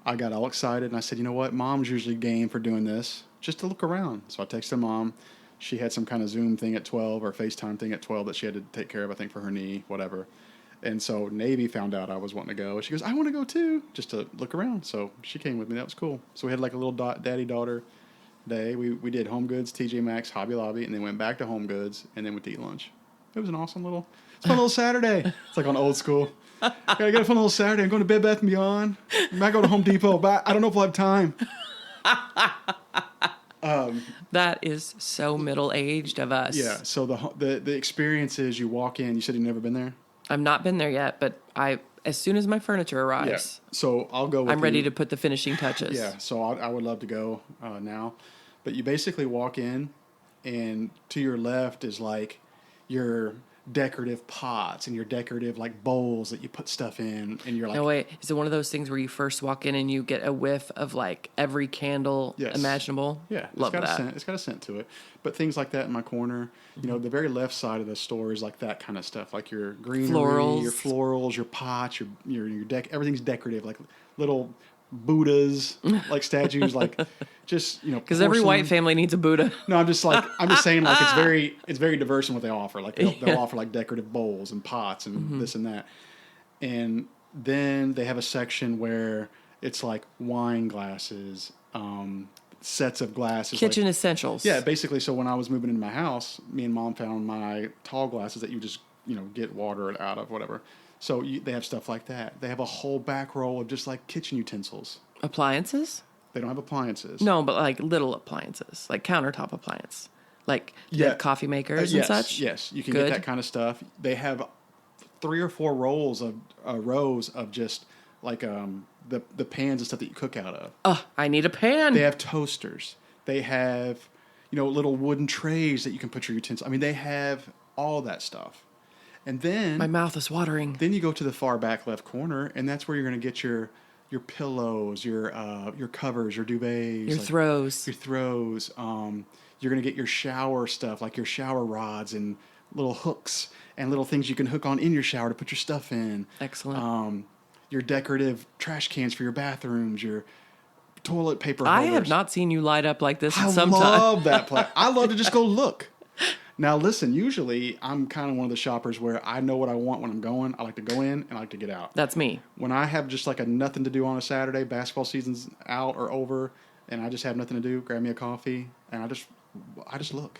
I got all excited and I said, you know what? Mom's usually game for doing this, just to look around. So I texted Mom. She had some kind of Zoom thing at 12 or FaceTime thing at 12 that she had to take care of, I think, for her knee, whatever. And so Navy found out I was wanting to go. She goes, I want to go too, just to look around. So she came with me. That was cool. So we had like a little daddy-daughter day. We did Home Goods, TJ Maxx, Hobby Lobby, and then went back to Home Goods, and then went to eat lunch. It was an awesome it's a fun little Saturday. It's like on old school. Gotta get a fun little Saturday. I'm going to Bed Bath & Beyond. I might go to Home Depot, but I don't know if we'll have time. That is so middle-aged of us. Yeah. So the experience is you walk in. You said you've never been there? I've not been there yet, but as soon as my furniture arrives, So I'll go with I'm ready you. to put the finishing touches. Yeah, so I would love to go now. But you basically walk in, and to your left is like your decorative pots and your decorative like bowls that you put stuff in, and you're like, No, wait. Is it one of those things where you first walk in and you get a whiff of like every candle Yes. imaginable? yeah, Love it's got that. a scent. It's got a scent to it. But things like that in my corner, Mm-hmm. you know, the very left side of the store is like that kind of stuff, like your greenery, Florals. your florals, your pots, your deck. Everything's decorative, like little Buddhas, like statues, like just Because every white porcelain. family needs a Buddha. No, I'm just saying like it's very diverse in what they offer. Like they'll offer like decorative bowls and pots and this and that. And then they have a section where it's like wine glasses, sets of glasses, Kitchen like, essentials. yeah, basically. So when I was moving into my house, me and Mom found my tall glasses that you just get water out of, whatever. So they have stuff like that. They have a whole back roll of just like kitchen utensils. Appliances? They don't have appliances. No, but like little appliances, like countertop appliance. Like Yeah. coffee makers Yes, and such? Yes, you can Good. get that kind of stuff. They have 3 or 4 rows of just like the pans and stuff that you cook out of. Oh, I need a pan. They have toasters. They have little wooden trays that you can put your utensils. I mean, they have all that stuff. And then My mouth is watering. then you go to the far back left corner, and that's where you're going to get your pillows, your covers, your duvets, Your like, throws. your throws. You're going to get your shower stuff, like your shower rods and little hooks and little things you can hook on in your shower to put your stuff in. Excellent. Your decorative trash cans for your bathrooms, your toilet paper I holders. have not seen you light up like this I in some time. love that place. I love to just go look. Now, listen, usually I'm kind of one of the shoppers where I know what I want when I'm going. I like to go in and I like to get out. That's me. When I have just like a nothing to do on a Saturday, basketball season's out or over, and I just have nothing to do, grab me a coffee, and I just look.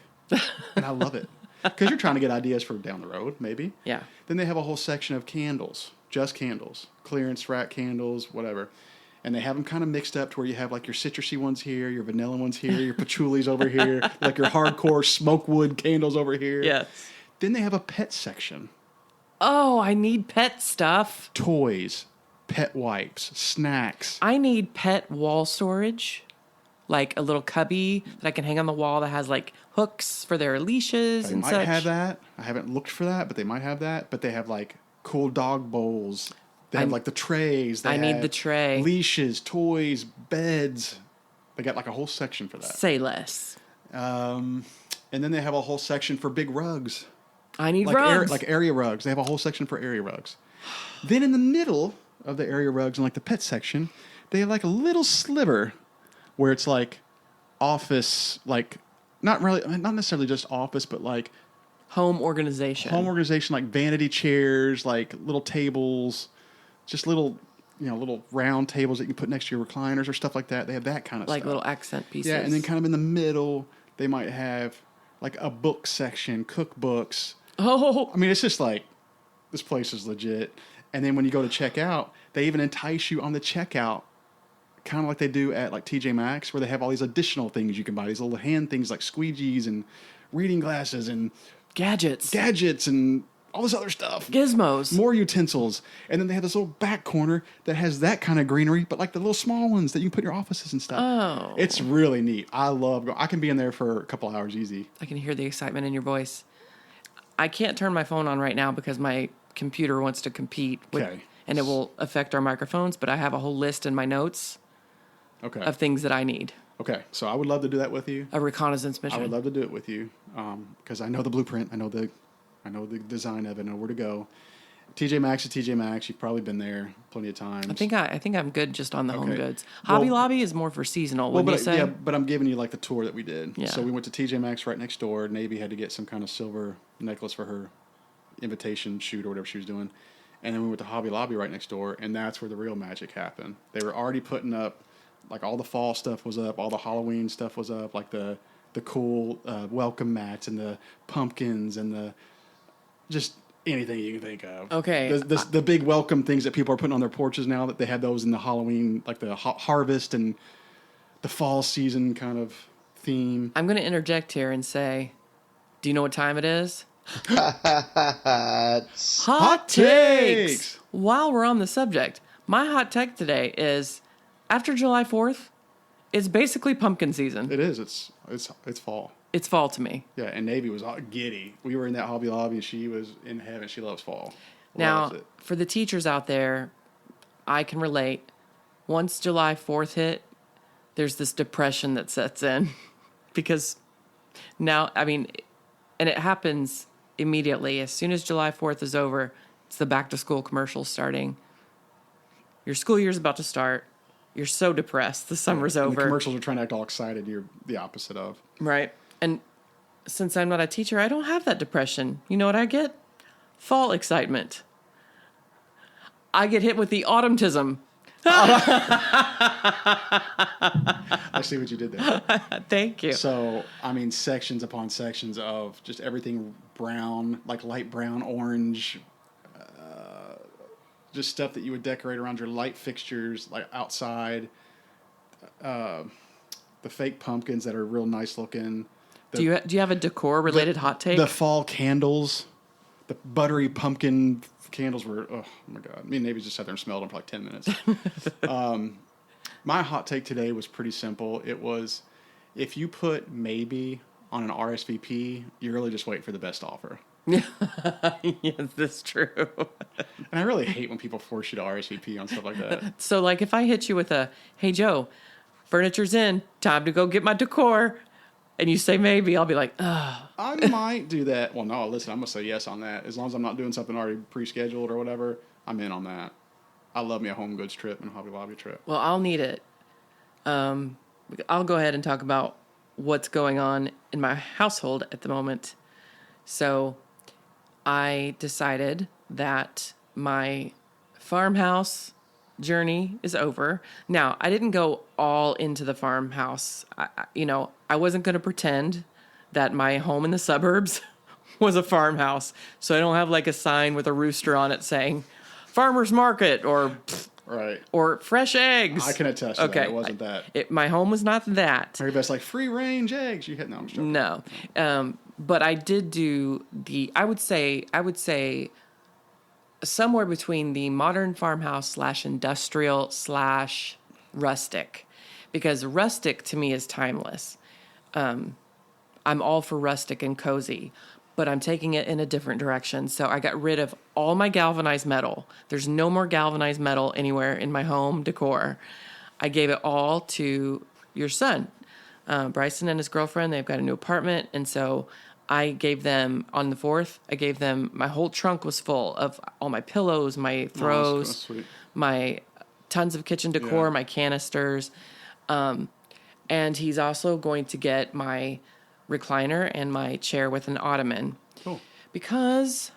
And I love it. Because you're trying to get ideas for down the road, maybe. Yeah. Then they have a whole section of candles, just candles, clearance rack candles, whatever. And they have them kind of mixed up to where you have like your citrusy ones here, your vanilla ones here, your patchoulis over here, like your hardcore smoke wood candles over here. Yes. Then they have a pet section. Oh, I need pet stuff. Toys, pet wipes, snacks. I need pet wall storage. Like a little cubby that I can hang on the wall that has like hooks for their leashes They and might such. have that. I haven't looked for that, but they might have that. But they have like cool dog bowls. They have like the trays. They I need have the tray. Leashes, toys, beds. They got like a whole section for that. Say less. And then they have a whole section for big rugs. I need Like rugs. like area rugs. They have a whole section for area rugs. Then in the middle of the area rugs and like the pet section, they have like a little sliver where it's like office, like not necessarily just office, but like Home organization. home organization, like vanity chairs, like little tables, just little round tables that you can put next to your recliners or stuff like that. They have that kind of like stuff. little accent pieces. Yeah, and then kind of in the middle, they might have like a book section, cookbooks. Oh, I mean, it's just like, this place is legit. And then when you go to check out, they even entice you on the checkout, kind of like they do at like TJ Maxx, where they have all these additional things you can buy, these little hand things like squeegees and reading glasses and gadgets. gadgets and all this other stuff. Gizmos. More utensils. And then they have this little back corner that has that kind of greenery, but like the little small ones that you can put in your offices and stuff. Oh. It's really neat. I love I can be in there for a couple hours easy. I can hear the excitement in your voice. I can't turn my phone on right now because my computer wants to compete with, Okay. and it will affect our microphones, but I have a whole list in my notes Okay. of things that I need. Okay. So I would love to do that with you. A reconnaissance mission. I would love to do it with you because I know the blueprint. I know the design of it. I know where to go. TJ Maxx is TJ Maxx. You've probably been there plenty of times. I think I'm good just on the home Okay. goods. Well- Hobby Lobby is more for seasonal, Well, wouldn't you say? yeah, but I'm giving you like the tour that we did. Yeah. So we went to TJ Maxx right next door. Navy had to get some kind of silver necklace for her invitation shoot or whatever she was doing. And then we went to Hobby Lobby right next door, and that's where the real magic happened. They were already putting up, like all the fall stuff was up, all the Halloween stuff was up, like the cool welcome mats and the pumpkins and the just anything you can think of. Okay. The big welcome things that people are putting on their porches now, that they have those in the Halloween, like the harvest and the fall season kind of theme. I'm going to interject here and say, do you know what time it is? Hot takes! While we're on the subject, my hot take today is after July 4th, it's basically pumpkin season. It is. It's fall. It's fall to me. Yeah, and Navy was all giddy. We were in that Hobby Lobby, and she was in heaven. She loves fall. Now, Loves it. for the teachers out there, I can relate. Once July 4th hit, there's this depression that sets in because now, I mean, and it happens immediately. As soon as July 4th is over, it's the back to school commercials starting. Your school year's about to start. You're so depressed. The summer's And over. the commercials are trying to act all excited. You're the opposite of. Right. And since I'm not a teacher, I don't have that depression. You know what I get? Fall excitement. I get hit with the autumntism. I see what you did there. Thank you. So, I mean, sections upon sections of just everything brown, like light brown, orange, just stuff that you would decorate around your light fixtures, like outside. The fake pumpkins that are real nice looking. Do you have a decor related hot take? The fall candles, the buttery pumpkin candles were, oh my God. Me and Navy just sat there and smelled them for like 10 minutes. My hot take today was pretty simple. It was, if you put maybe on an RSVP, you really just wait for the best offer. Yes, that's true. And I really hate when people force you to RSVP on stuff like that. So, like, if I hit you with a, hey, Joe, furniture's in, time to go get my decor, and you say maybe, I'll be like, oh. I might do that. Well, no, listen, I'm going to say yes on that. As long as I'm not doing something already pre-scheduled or whatever, I'm in on that. I love me a home goods trip and a Hobby Lobby trip. Well, I'll need it. I'll go ahead and talk about what's going on in my household at the moment. So I decided that my farmhouse journey is over. Now, I didn't go all into the farmhouse. I wasn't going to pretend that my home in the suburbs was a farmhouse. So I don't have like a sign with a rooster on it saying farmer's market or Right. or fresh eggs. I can attest to that. It wasn't that. My home was not that. Everybody's like, free range eggs. You hit, no, I'm just joking. No. But I did do I would say somewhere between the modern farmhouse / industrial / rustic, because rustic to me is timeless. I'm all for rustic and cozy, but I'm taking it in a different direction. So I got rid of all my galvanized metal. There's no more galvanized metal anywhere in my home decor. I gave it all to your son, Bryson and his girlfriend. They've got a new apartment. And so I gave them, on the 4th, my whole trunk was full of all my pillows, my throws, that's sweet. my tons of kitchen decor, Yeah. my canisters. And he's also going to get my recliner and my chair with an ottoman. Cool. Because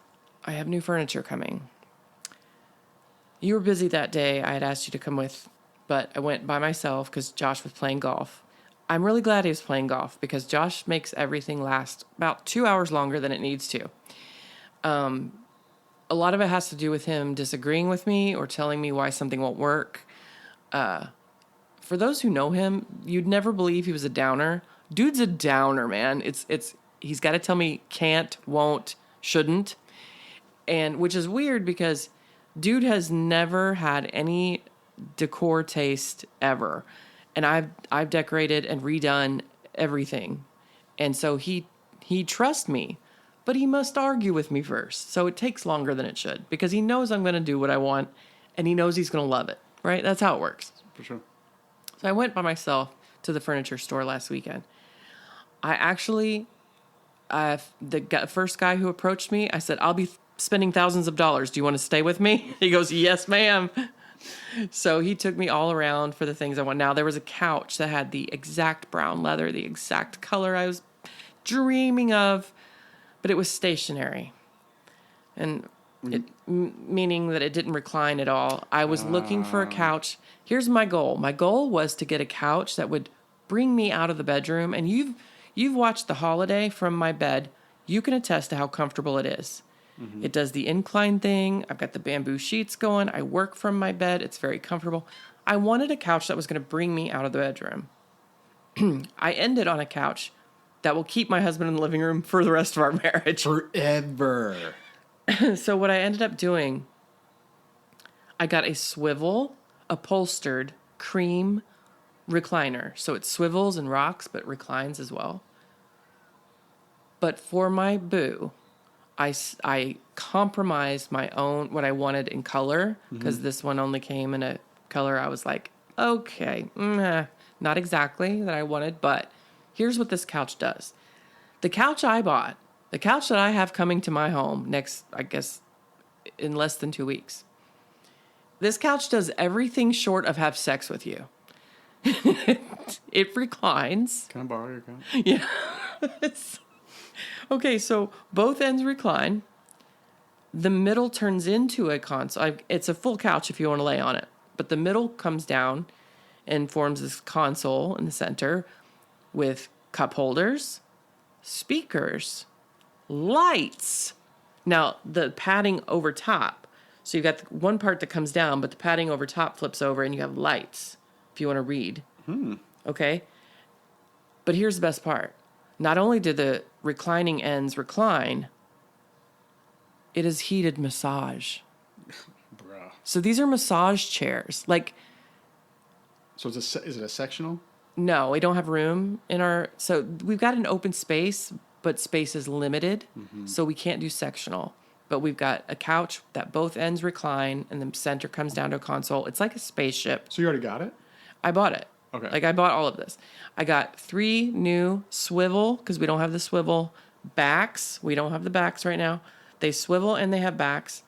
I have new furniture coming. You were busy that day. I had asked you to come with, but I went by myself because Josh was playing golf. I'm really glad he was playing golf because Josh makes everything last about 2 hours longer than it needs to. A lot of it has to do with him disagreeing with me or telling me why something won't work. For those who know him, you'd never believe he was a downer. Dude's a downer, man. He's got to tell me can't, won't, shouldn't. And which is weird because dude has never had any decor taste ever. And I've decorated and redone everything. And so he trusts me, but he must argue with me first. So it takes longer than it should because he knows I'm going to do what I want and he knows he's going to love it, right? That's how it works. For sure. So I went by myself to the furniture store last weekend. The first guy who approached me, I said, I'll be spending thousands of dollars. Do you want to stay with me? He goes, yes, ma'am. So he took me all around for the things I want. Now, there was a couch that had the exact brown leather, the exact color I was dreaming of, but it was stationary. And meaning that it didn't recline at all. I was looking for a couch. Here's my goal. My goal was to get a couch that would bring me out of the bedroom. And you've watched The Holiday from my bed. You can attest to how comfortable it is. Mm-hmm. It does the incline thing. I've got the bamboo sheets going. I work from my bed. It's very comfortable. I wanted a couch that was going to bring me out of the bedroom. I ended on a couch that will keep my husband in the living room for the rest of our marriage. Forever. So what I ended up doing, I got a swivel upholstered cream recliner. So it swivels and rocks, but reclines as well. But for my boo, I compromised my own, what I wanted in color, because this one only came in a color I was like, okay, not exactly that I wanted, but here's what this couch does. The couch I bought, the couch that I have coming to my home next, I guess, in less than 2 weeks. This couch does everything short of have sex with you. It reclines. Can I borrow your couch? Yeah. Okay, so both ends recline. The middle turns into a console. It's a full couch if you want to lay on it. But the middle comes down and forms this console in the center with cup holders, speakers, lights. Now, the padding over top. So you've got one part that comes down, but the padding over top flips over and you have lights if you want to read. Okay? But here's the best part. Not only do the reclining ends recline, it is heated massage. Bruh. So these are massage chairs. Like, So is it a sectional? no, we don't have room in our... So we've got an open space, but space is limited. So we can't do sectional. But we've got a couch that both ends recline and the center comes down to a console. It's like a spaceship. So you already got it? I bought it. Okay. Like, I bought all of this. I got 3 new swivel, because we don't have the swivel, backs. We don't have the backs right now. They swivel and they have backs.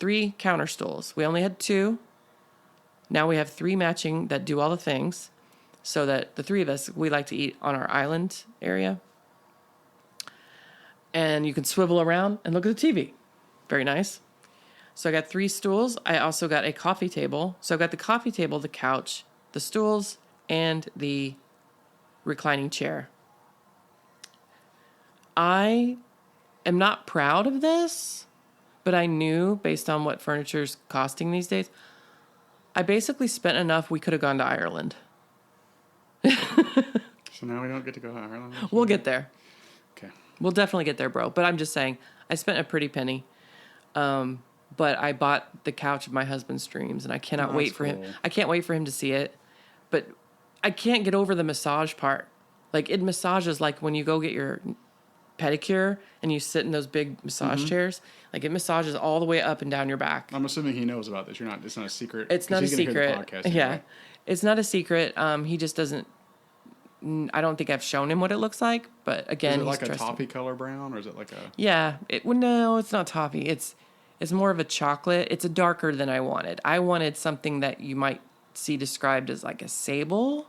3 counter stools. We only had 2. Now we have 3 matching that do all the things, so that the 3 of us, we like to eat on our island area. And you can swivel around and look at the TV. Very nice. So I got 3 stools. I also got a coffee table. So I got the coffee table, the couch, the stools, and the reclining chair. I am not proud of this, but I knew, based on what furniture's costing these days, I basically spent enough we could have gone to Ireland. So now we don't get to go to Ireland? We'll get there. Okay. We'll definitely get there, bro. But I'm just saying, I spent a pretty penny. But I bought the couch of my husband's dreams, and I cannot wait for him. cool. I can't wait for him to see it. But I can't get over the massage part. Like, it massages like when you go get your pedicure and you sit in those big massage chairs. Like, it massages all the way up and down your back. I'm assuming he knows about this. It's not a secret. It's 'cause not a he's gonna hear the secret. podcast Yeah. anyway. It's not a secret. He just doesn't. I don't think I've shown him what it looks like. But again, Is it like he's a trusting. toffee color brown, or is it like a... Yeah. No, it's not toffee. It's more of a chocolate. It's a darker than I wanted. I wanted something that you might see described as like a sable.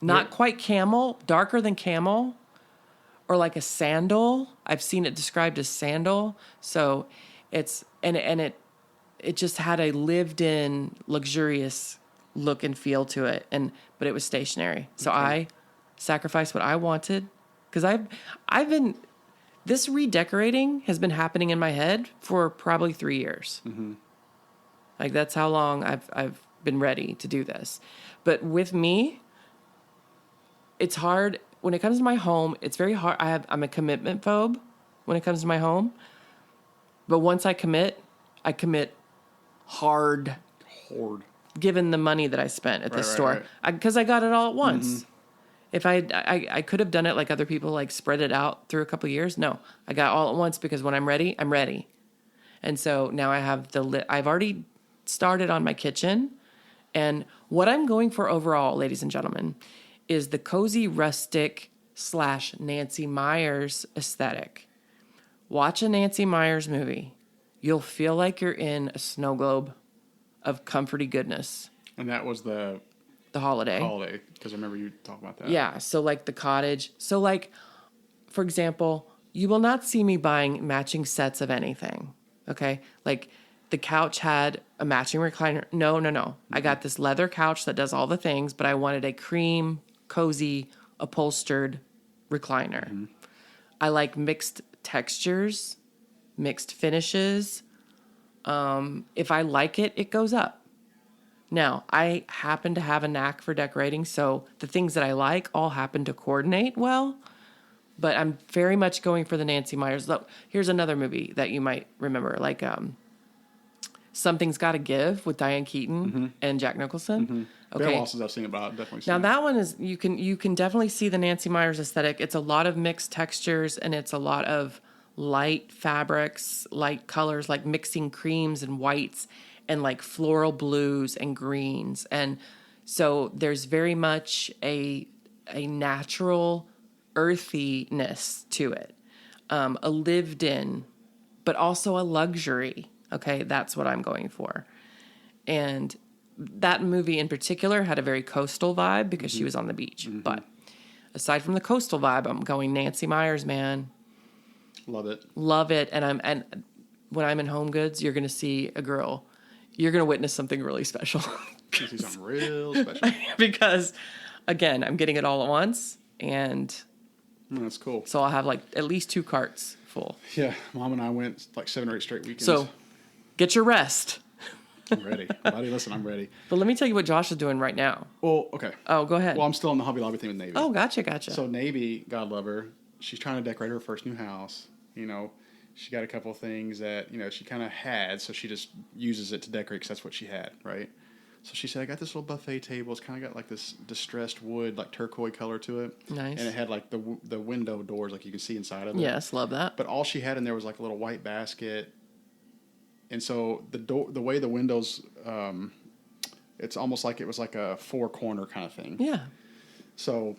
Not quite camel, darker than camel, or like a sandal. I've seen it described as sandal. So it's it just had a lived-in, luxurious look and feel to it, but it was stationary. So I sacrificed what I wanted, because I've been, this redecorating has been happening in my head for probably 3 years. Like, that's how long I've been ready to do this. But with me, it's hard when it comes to my home. It's very hard. I'm a commitment phobe when it comes to my home. But once I commit hard. Horde. Given the money that I spent at the Right, store, because I got it all at once. If I could have done it like other people, like spread it out through a couple of years. No, I got all at once, because when I'm ready, I'm ready. And so now I have I've already started on my kitchen, and what I'm going for overall, ladies and gentlemen, is the cozy rustic / Nancy Meyers aesthetic. Watch a Nancy Meyers movie. You'll feel like you're in a snow globe of comforty goodness. And that was the holiday. because I remember you talking about that. Yeah, so like the cottage. So like, for example, you will not see me buying matching sets of anything, okay? Like, the couch had a matching recliner. No. I got this leather couch that does all the things, but I wanted a cream, cozy, upholstered recliner. I like mixed textures, mixed finishes. If I like it, it goes up. Now, I happen to have a knack for decorating, so the things that I like all happen to coordinate well, but I'm very much going for the Nancy Meyers. Look, here's another movie that you might remember, like Something's Gotta Give with Diane Keaton and Jack Nicholson. There are Okay. losses I've seen it, but I've definitely seen Now it. that one is you can definitely see the Nancy Meyers aesthetic. It's a lot of mixed textures and it's a lot of light fabrics, light colors, like mixing creams and whites and like floral blues and greens. And so there's very much a natural earthiness to it. A lived in, but also a luxury. Okay, that's what I'm going for. And that movie in particular had a very coastal vibe because she was on the beach. But aside from the coastal vibe, I'm going Nancy Meyers, man. Love it. Love it. And when I'm in Home Goods, you're going to see a girl. You're going to witness something really special. You see something real special. Because, again, I'm getting it all at once. And That's cool. so I'll have like at least 2 carts full. Yeah, Mom and I went like 7 or 8 straight weekends. So get your rest. I'm ready. Buddy, listen, I'm ready. But let me tell you what Josh is doing right now. Well, okay. Oh, go ahead. Well, I'm still in the Hobby Lobby thing with Navy. Oh, gotcha. So Navy, God love her, she's trying to decorate her first new house. You know, she got a couple of things that, you know, she kind of had, so she just uses it to decorate because that's what she had, right? So she said, I got this little buffet table. It's kind of got like this distressed wood, like turquoise color to it. Nice. And it had like the window doors, like you can see inside of it. Yes, love that. But all she had in there was like a little white basket. And so the way the windows, it's almost like it was like a 4-corner kind of thing. Yeah. So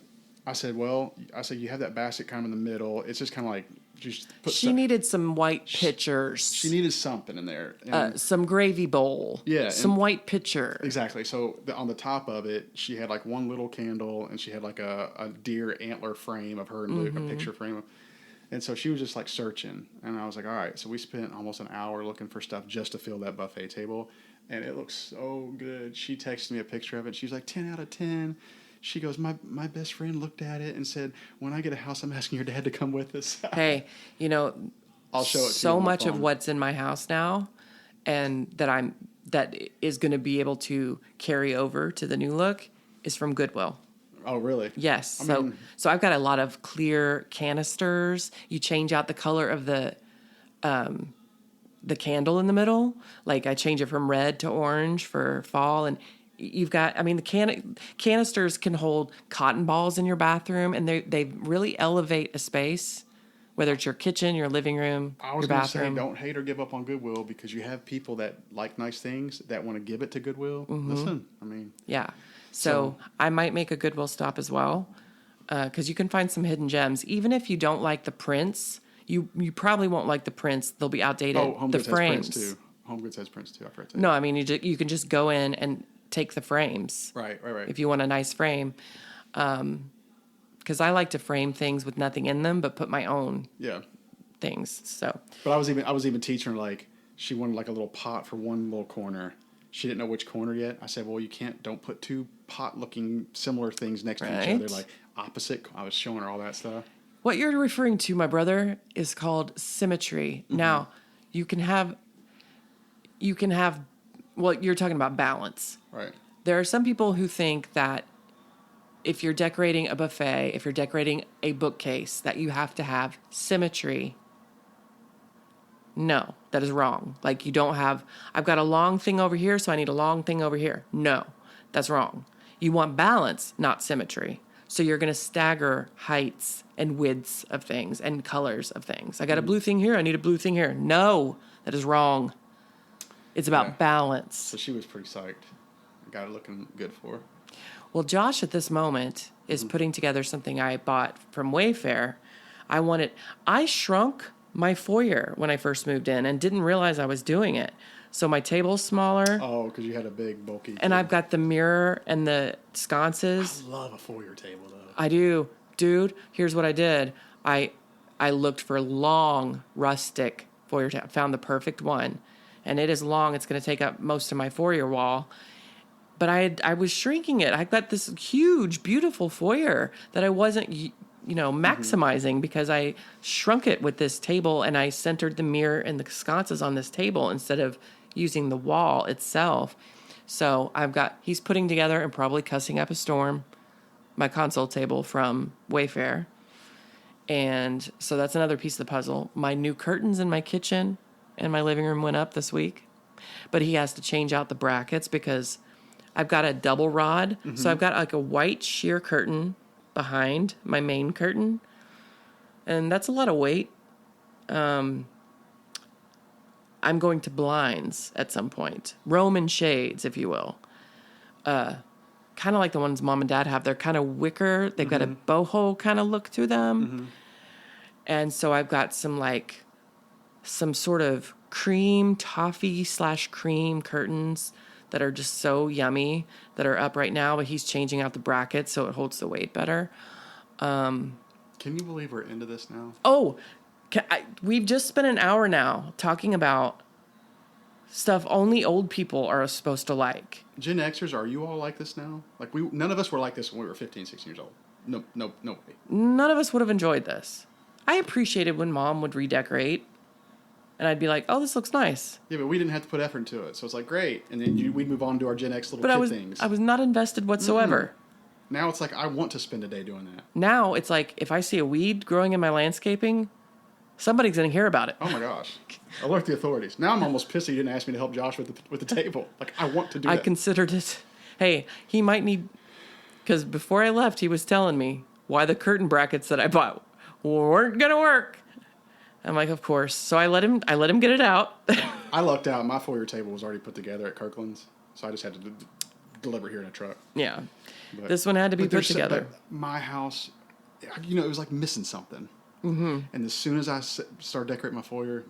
I said, you have that basket kind of in the middle. It's just kind of like, just put She needed some white pitchers. She needed something in there. And Some gravy bowl. Yeah, Some and- white pitcher. exactly. So on the top of it, she had like one little candle, and she had like a deer antler frame of her in blue, a picture frame. And so she was just like searching, and I was like, all right. So we spent almost an hour looking for stuff just to fill that buffet table, and it looks so good. She texted me a picture of it. She was like, 10 out of 10. She goes, my best friend looked at it and said, when I get a house, I'm asking your dad to come with us. Hey, you know, I'll show it to you so on the much of phone. what's in my house now, and that is going to be able to carry over to the new look is from Goodwill. Oh, really? Yes. I So mean- I've got a lot of clear canisters. You change out the color of the candle in the middle. Like I change it from red to orange for fall, and you've got. I mean, the canisters can hold cotton balls in your bathroom, and they really elevate a space, whether it's your kitchen, your living room, I was your going to say, bathroom. don't hate or give up on Goodwill, because you have people that like nice things that want to give it to Goodwill. Listen, I mean, Yeah. So I might make a Goodwill stop as well, because you can find some hidden gems. Even if you don't like the prints, you probably won't like the prints. They'll be outdated. Home the Goods frames. has prints too. Home Goods has prints too. I forgot to No, I mean you can just go in and take the frames. Right. If you want a nice frame, because I like to frame things with nothing in them, but put my own Yeah. things. So But I was even teaching her, like, she wanted like a little pot for one little corner. She didn't know which corner yet. I said, well, don't put 2 pot-looking similar things next to each other, Right. like opposite. I was showing her all that stuff. what you're referring to, my brother, is called symmetry. Now you can have. Well, you're talking about balance. Right. There are some people who think that if you're decorating a buffet, if you're decorating a bookcase, that you have to have symmetry. No, that is wrong. Like you don't have, I've got a long thing over here, so I need a long thing over here. No, that's wrong. You want balance, not symmetry. So you're going to stagger heights and widths of things and colors of things. I got a blue thing here, I need a blue thing here. No, that is wrong. It's about Yeah. balance. So she was pretty psyched. Got it looking good for her. Well, Josh at this moment is putting together something I bought from Wayfair. I shrunk my foyer when I first moved in and didn't realize I was doing it. So my table's smaller, Oh, because you had a big, bulky. and I've got the mirror and the sconces. I love a foyer table, though. I do. Dude, here's what I did. I looked for long, rustic foyer table. Found the perfect one. And it is long. It's going to take up most of my foyer wall. But I was shrinking it. I got this huge, beautiful foyer that I wasn't, maximizing because I shrunk it with this table and I centered the mirror and the sconces on this table instead of using the wall itself. So he's putting together and probably cussing up a storm my console table from Wayfair. And so that's another piece of the puzzle. My new curtains in my kitchen and my living room went up this week. but he has to change out the brackets because I've got a double rod. So I've got like a white sheer curtain behind my main curtain, and that's a lot of weight. I'm going to blinds at some point. Roman shades, if you will. Kind of like the ones Mom and Dad have. They're kind of wicker. They've got a boho kind of look to them. And so I've got some sort of cream, toffee / cream curtains that are just so yummy that are up right now, but he's changing out the brackets so it holds the weight better. Can you believe we're into this now? Oh, we've just spent an hour now talking about stuff only old people are supposed to like. Gen Xers, are you all like this now? Like none of us were like this when we were 15, 16 years old. No way. None of us would have enjoyed this. I appreciated when Mom would redecorate, and I'd be like, "Oh, this looks nice." Yeah, but we didn't have to put effort into it, so it's like great. And then we'd move on to our Gen X little kid things. I was not invested whatsoever. Now it's like I want to spend a day doing that. Now it's like if I see a weed growing in my landscaping, somebody's gonna hear about it. Oh my gosh! Alert the authorities. Now I'm almost pissed you didn't ask me to help Josh with the table. Like I want to do I that. considered it. Hey, he might need, because before I left, he was telling me why the curtain brackets that I bought weren't gonna work. I'm like, of course. So I let him get it out. I lucked out. My foyer table was already put together at Kirkland's, so I just had to deliver here in a truck. Yeah, But, this one had to be put together. But my house, it was like missing something. And as soon as I started decorating my foyer,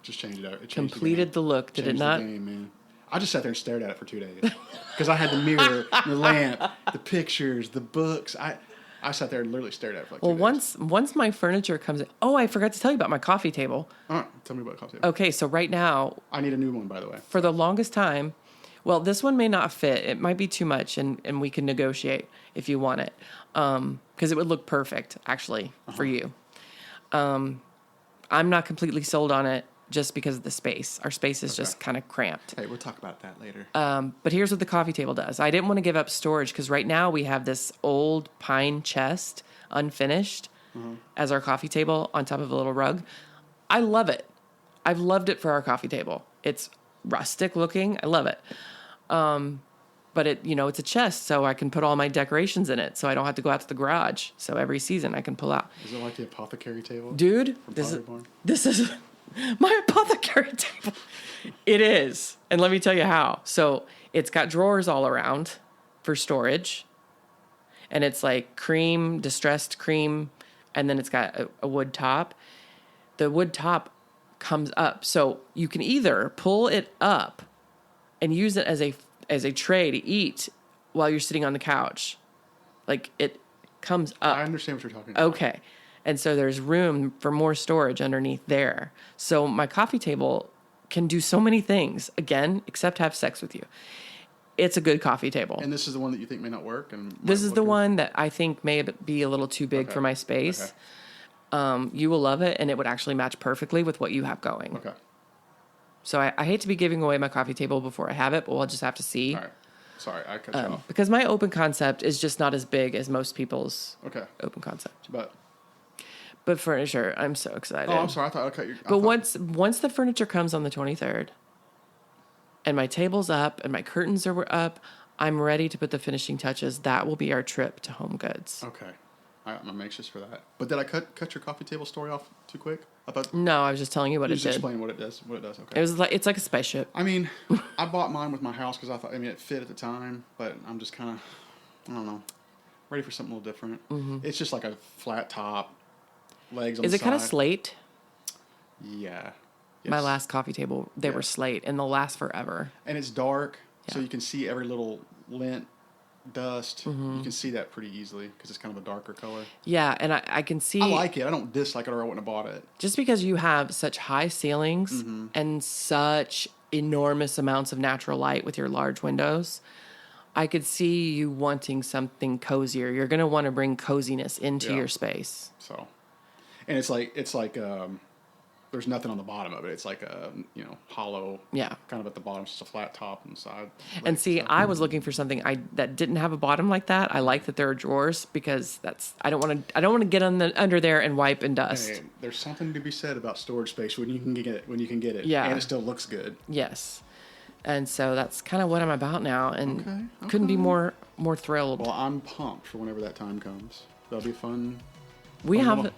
just changed it out. It changed Completed the look, did it Changed not? The game, man. I just sat there and stared at it for 2 days because I had the mirror, the lamp, the pictures, the books. I sat there and literally stared at it for like 2 days. Once my furniture comes in. Oh, I forgot to tell you about my coffee table. All right, tell me about the coffee table. Okay, so right now, I need a new one, by the way. for the longest time, well, this one may not fit. It might be too much, and we can negotiate if you want it, because it would look perfect, actually, for you. I'm not completely sold on it just because of the space. Our space is just kind of cramped. Hey, we'll talk about that later. But here's what the coffee table does. I didn't want to give up storage because right now we have this old pine chest, unfinished, as our coffee table on top of a little rug. I love it. I've loved it for our coffee table. It's rustic looking. I love it. But it's a chest, so I can put all my decorations in it, so I don't have to go out to the garage. So every season I can pull out. Is it like the apothecary table? Dude, From this Pottery Barn? is my apothecary table. It is. And let me tell you how. So it's got drawers all around for storage. And it's like cream, distressed cream. And then it's got a wood top. The wood top comes up. So you can either pull it up and use it as a tray to eat while you're sitting on the couch. Like it comes up. I understand what you're talking about. Okay. And so there's room for more storage underneath there. So my coffee table can do so many things, again, except have sex with you. It's a good coffee table. And this is the one that you think may not work? This is the one that I think may be a little too big for my space. Okay. You will love it, and it would actually match perfectly with what you have going. Okay. So I hate to be giving away my coffee table before I have it, but we'll just have to see. All right. Sorry, I cut you off. Because my open concept is just not as big as most people's open concept. But furniture, I'm so excited. Oh, I'm sorry. I thought I cut you. But once the furniture comes on the 23rd, and my table's up and my curtains are up, I'm ready to put the finishing touches. That will be our trip to Home Goods. Okay. I'm anxious for that. But did I cut your coffee table story off too quick? I thought No, I was just telling you what you it just did. explain what it does. Okay. It's like a spaceship. I mean, I bought mine with my house because I thought it fit at the time, but I'm just kind of I don't know, ready for something a little different. It's just like a flat top, legs on the side. Is it kind of slate? Yeah. My Yes. last coffee table, they were slate, and they'll last forever. And it's dark, so Yeah. you can see every little lint, dust. You can see that pretty easily because it's kind of a darker color. Yeah, and I can see... I like it. I don't dislike it, or I wouldn't have bought it. Just because you have such high ceilings and such enormous amounts of natural light with your large windows, I could see you wanting something cozier. You're going to want to bring coziness into Yeah. your space. So, and it's like there's there's nothing on the bottom of it. It's like a, hollow. Yeah. Kind of at the bottom, it's just a flat top on the side. And see, I was looking for something that didn't have a bottom like that. I like that there are drawers because I don't want to get under there and wipe and dust. Hey, there's something to be said about storage space when you can get it. Yeah. And it still looks good. Yes. And so that's kind of what I'm about now, and couldn't be more thrilled. Well, I'm pumped for whenever that time comes. That'll be fun. We Fun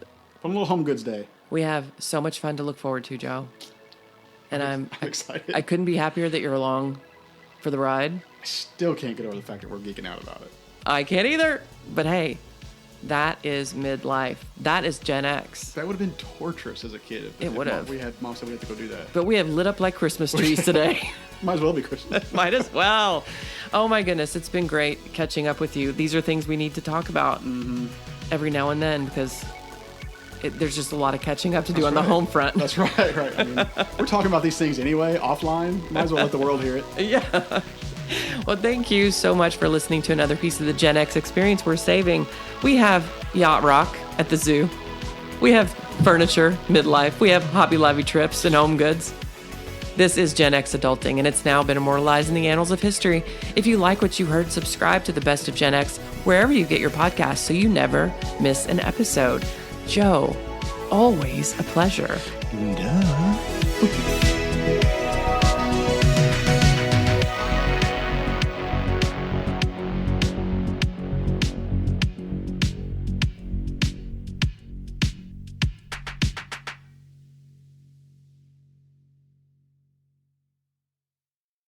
little home goods day. We have so much fun to look forward to, Joe. And I'm excited. I couldn't be happier that you're along for the ride. I still can't get over the fact that we're geeking out about it. I can't either. But hey, that is midlife. That is Gen X. That would have been torturous as a kid. It would have. Mom said we had to go do that. But we have lit up like Christmas trees today. Might as well be Christmas. Might as well. Oh my goodness, it's been great catching up with you. These are things we need to talk about every now and then because there's just a lot of catching up to do on the home front. That's right. I mean, we're talking about these things anyway, offline. Might as well let the world hear it. Yeah. Well, thank you so much for listening to another piece of the Gen X experience we're saving. We have Yacht Rock at the zoo. We have furniture, midlife. We have Hobby Lobby trips and home goods. This is Gen X Adulting, and it's now been immortalized in the annals of history. If you like what you heard, subscribe to the Best of Gen X wherever you get your podcasts so you never miss an episode. Joe, always a pleasure. Duh.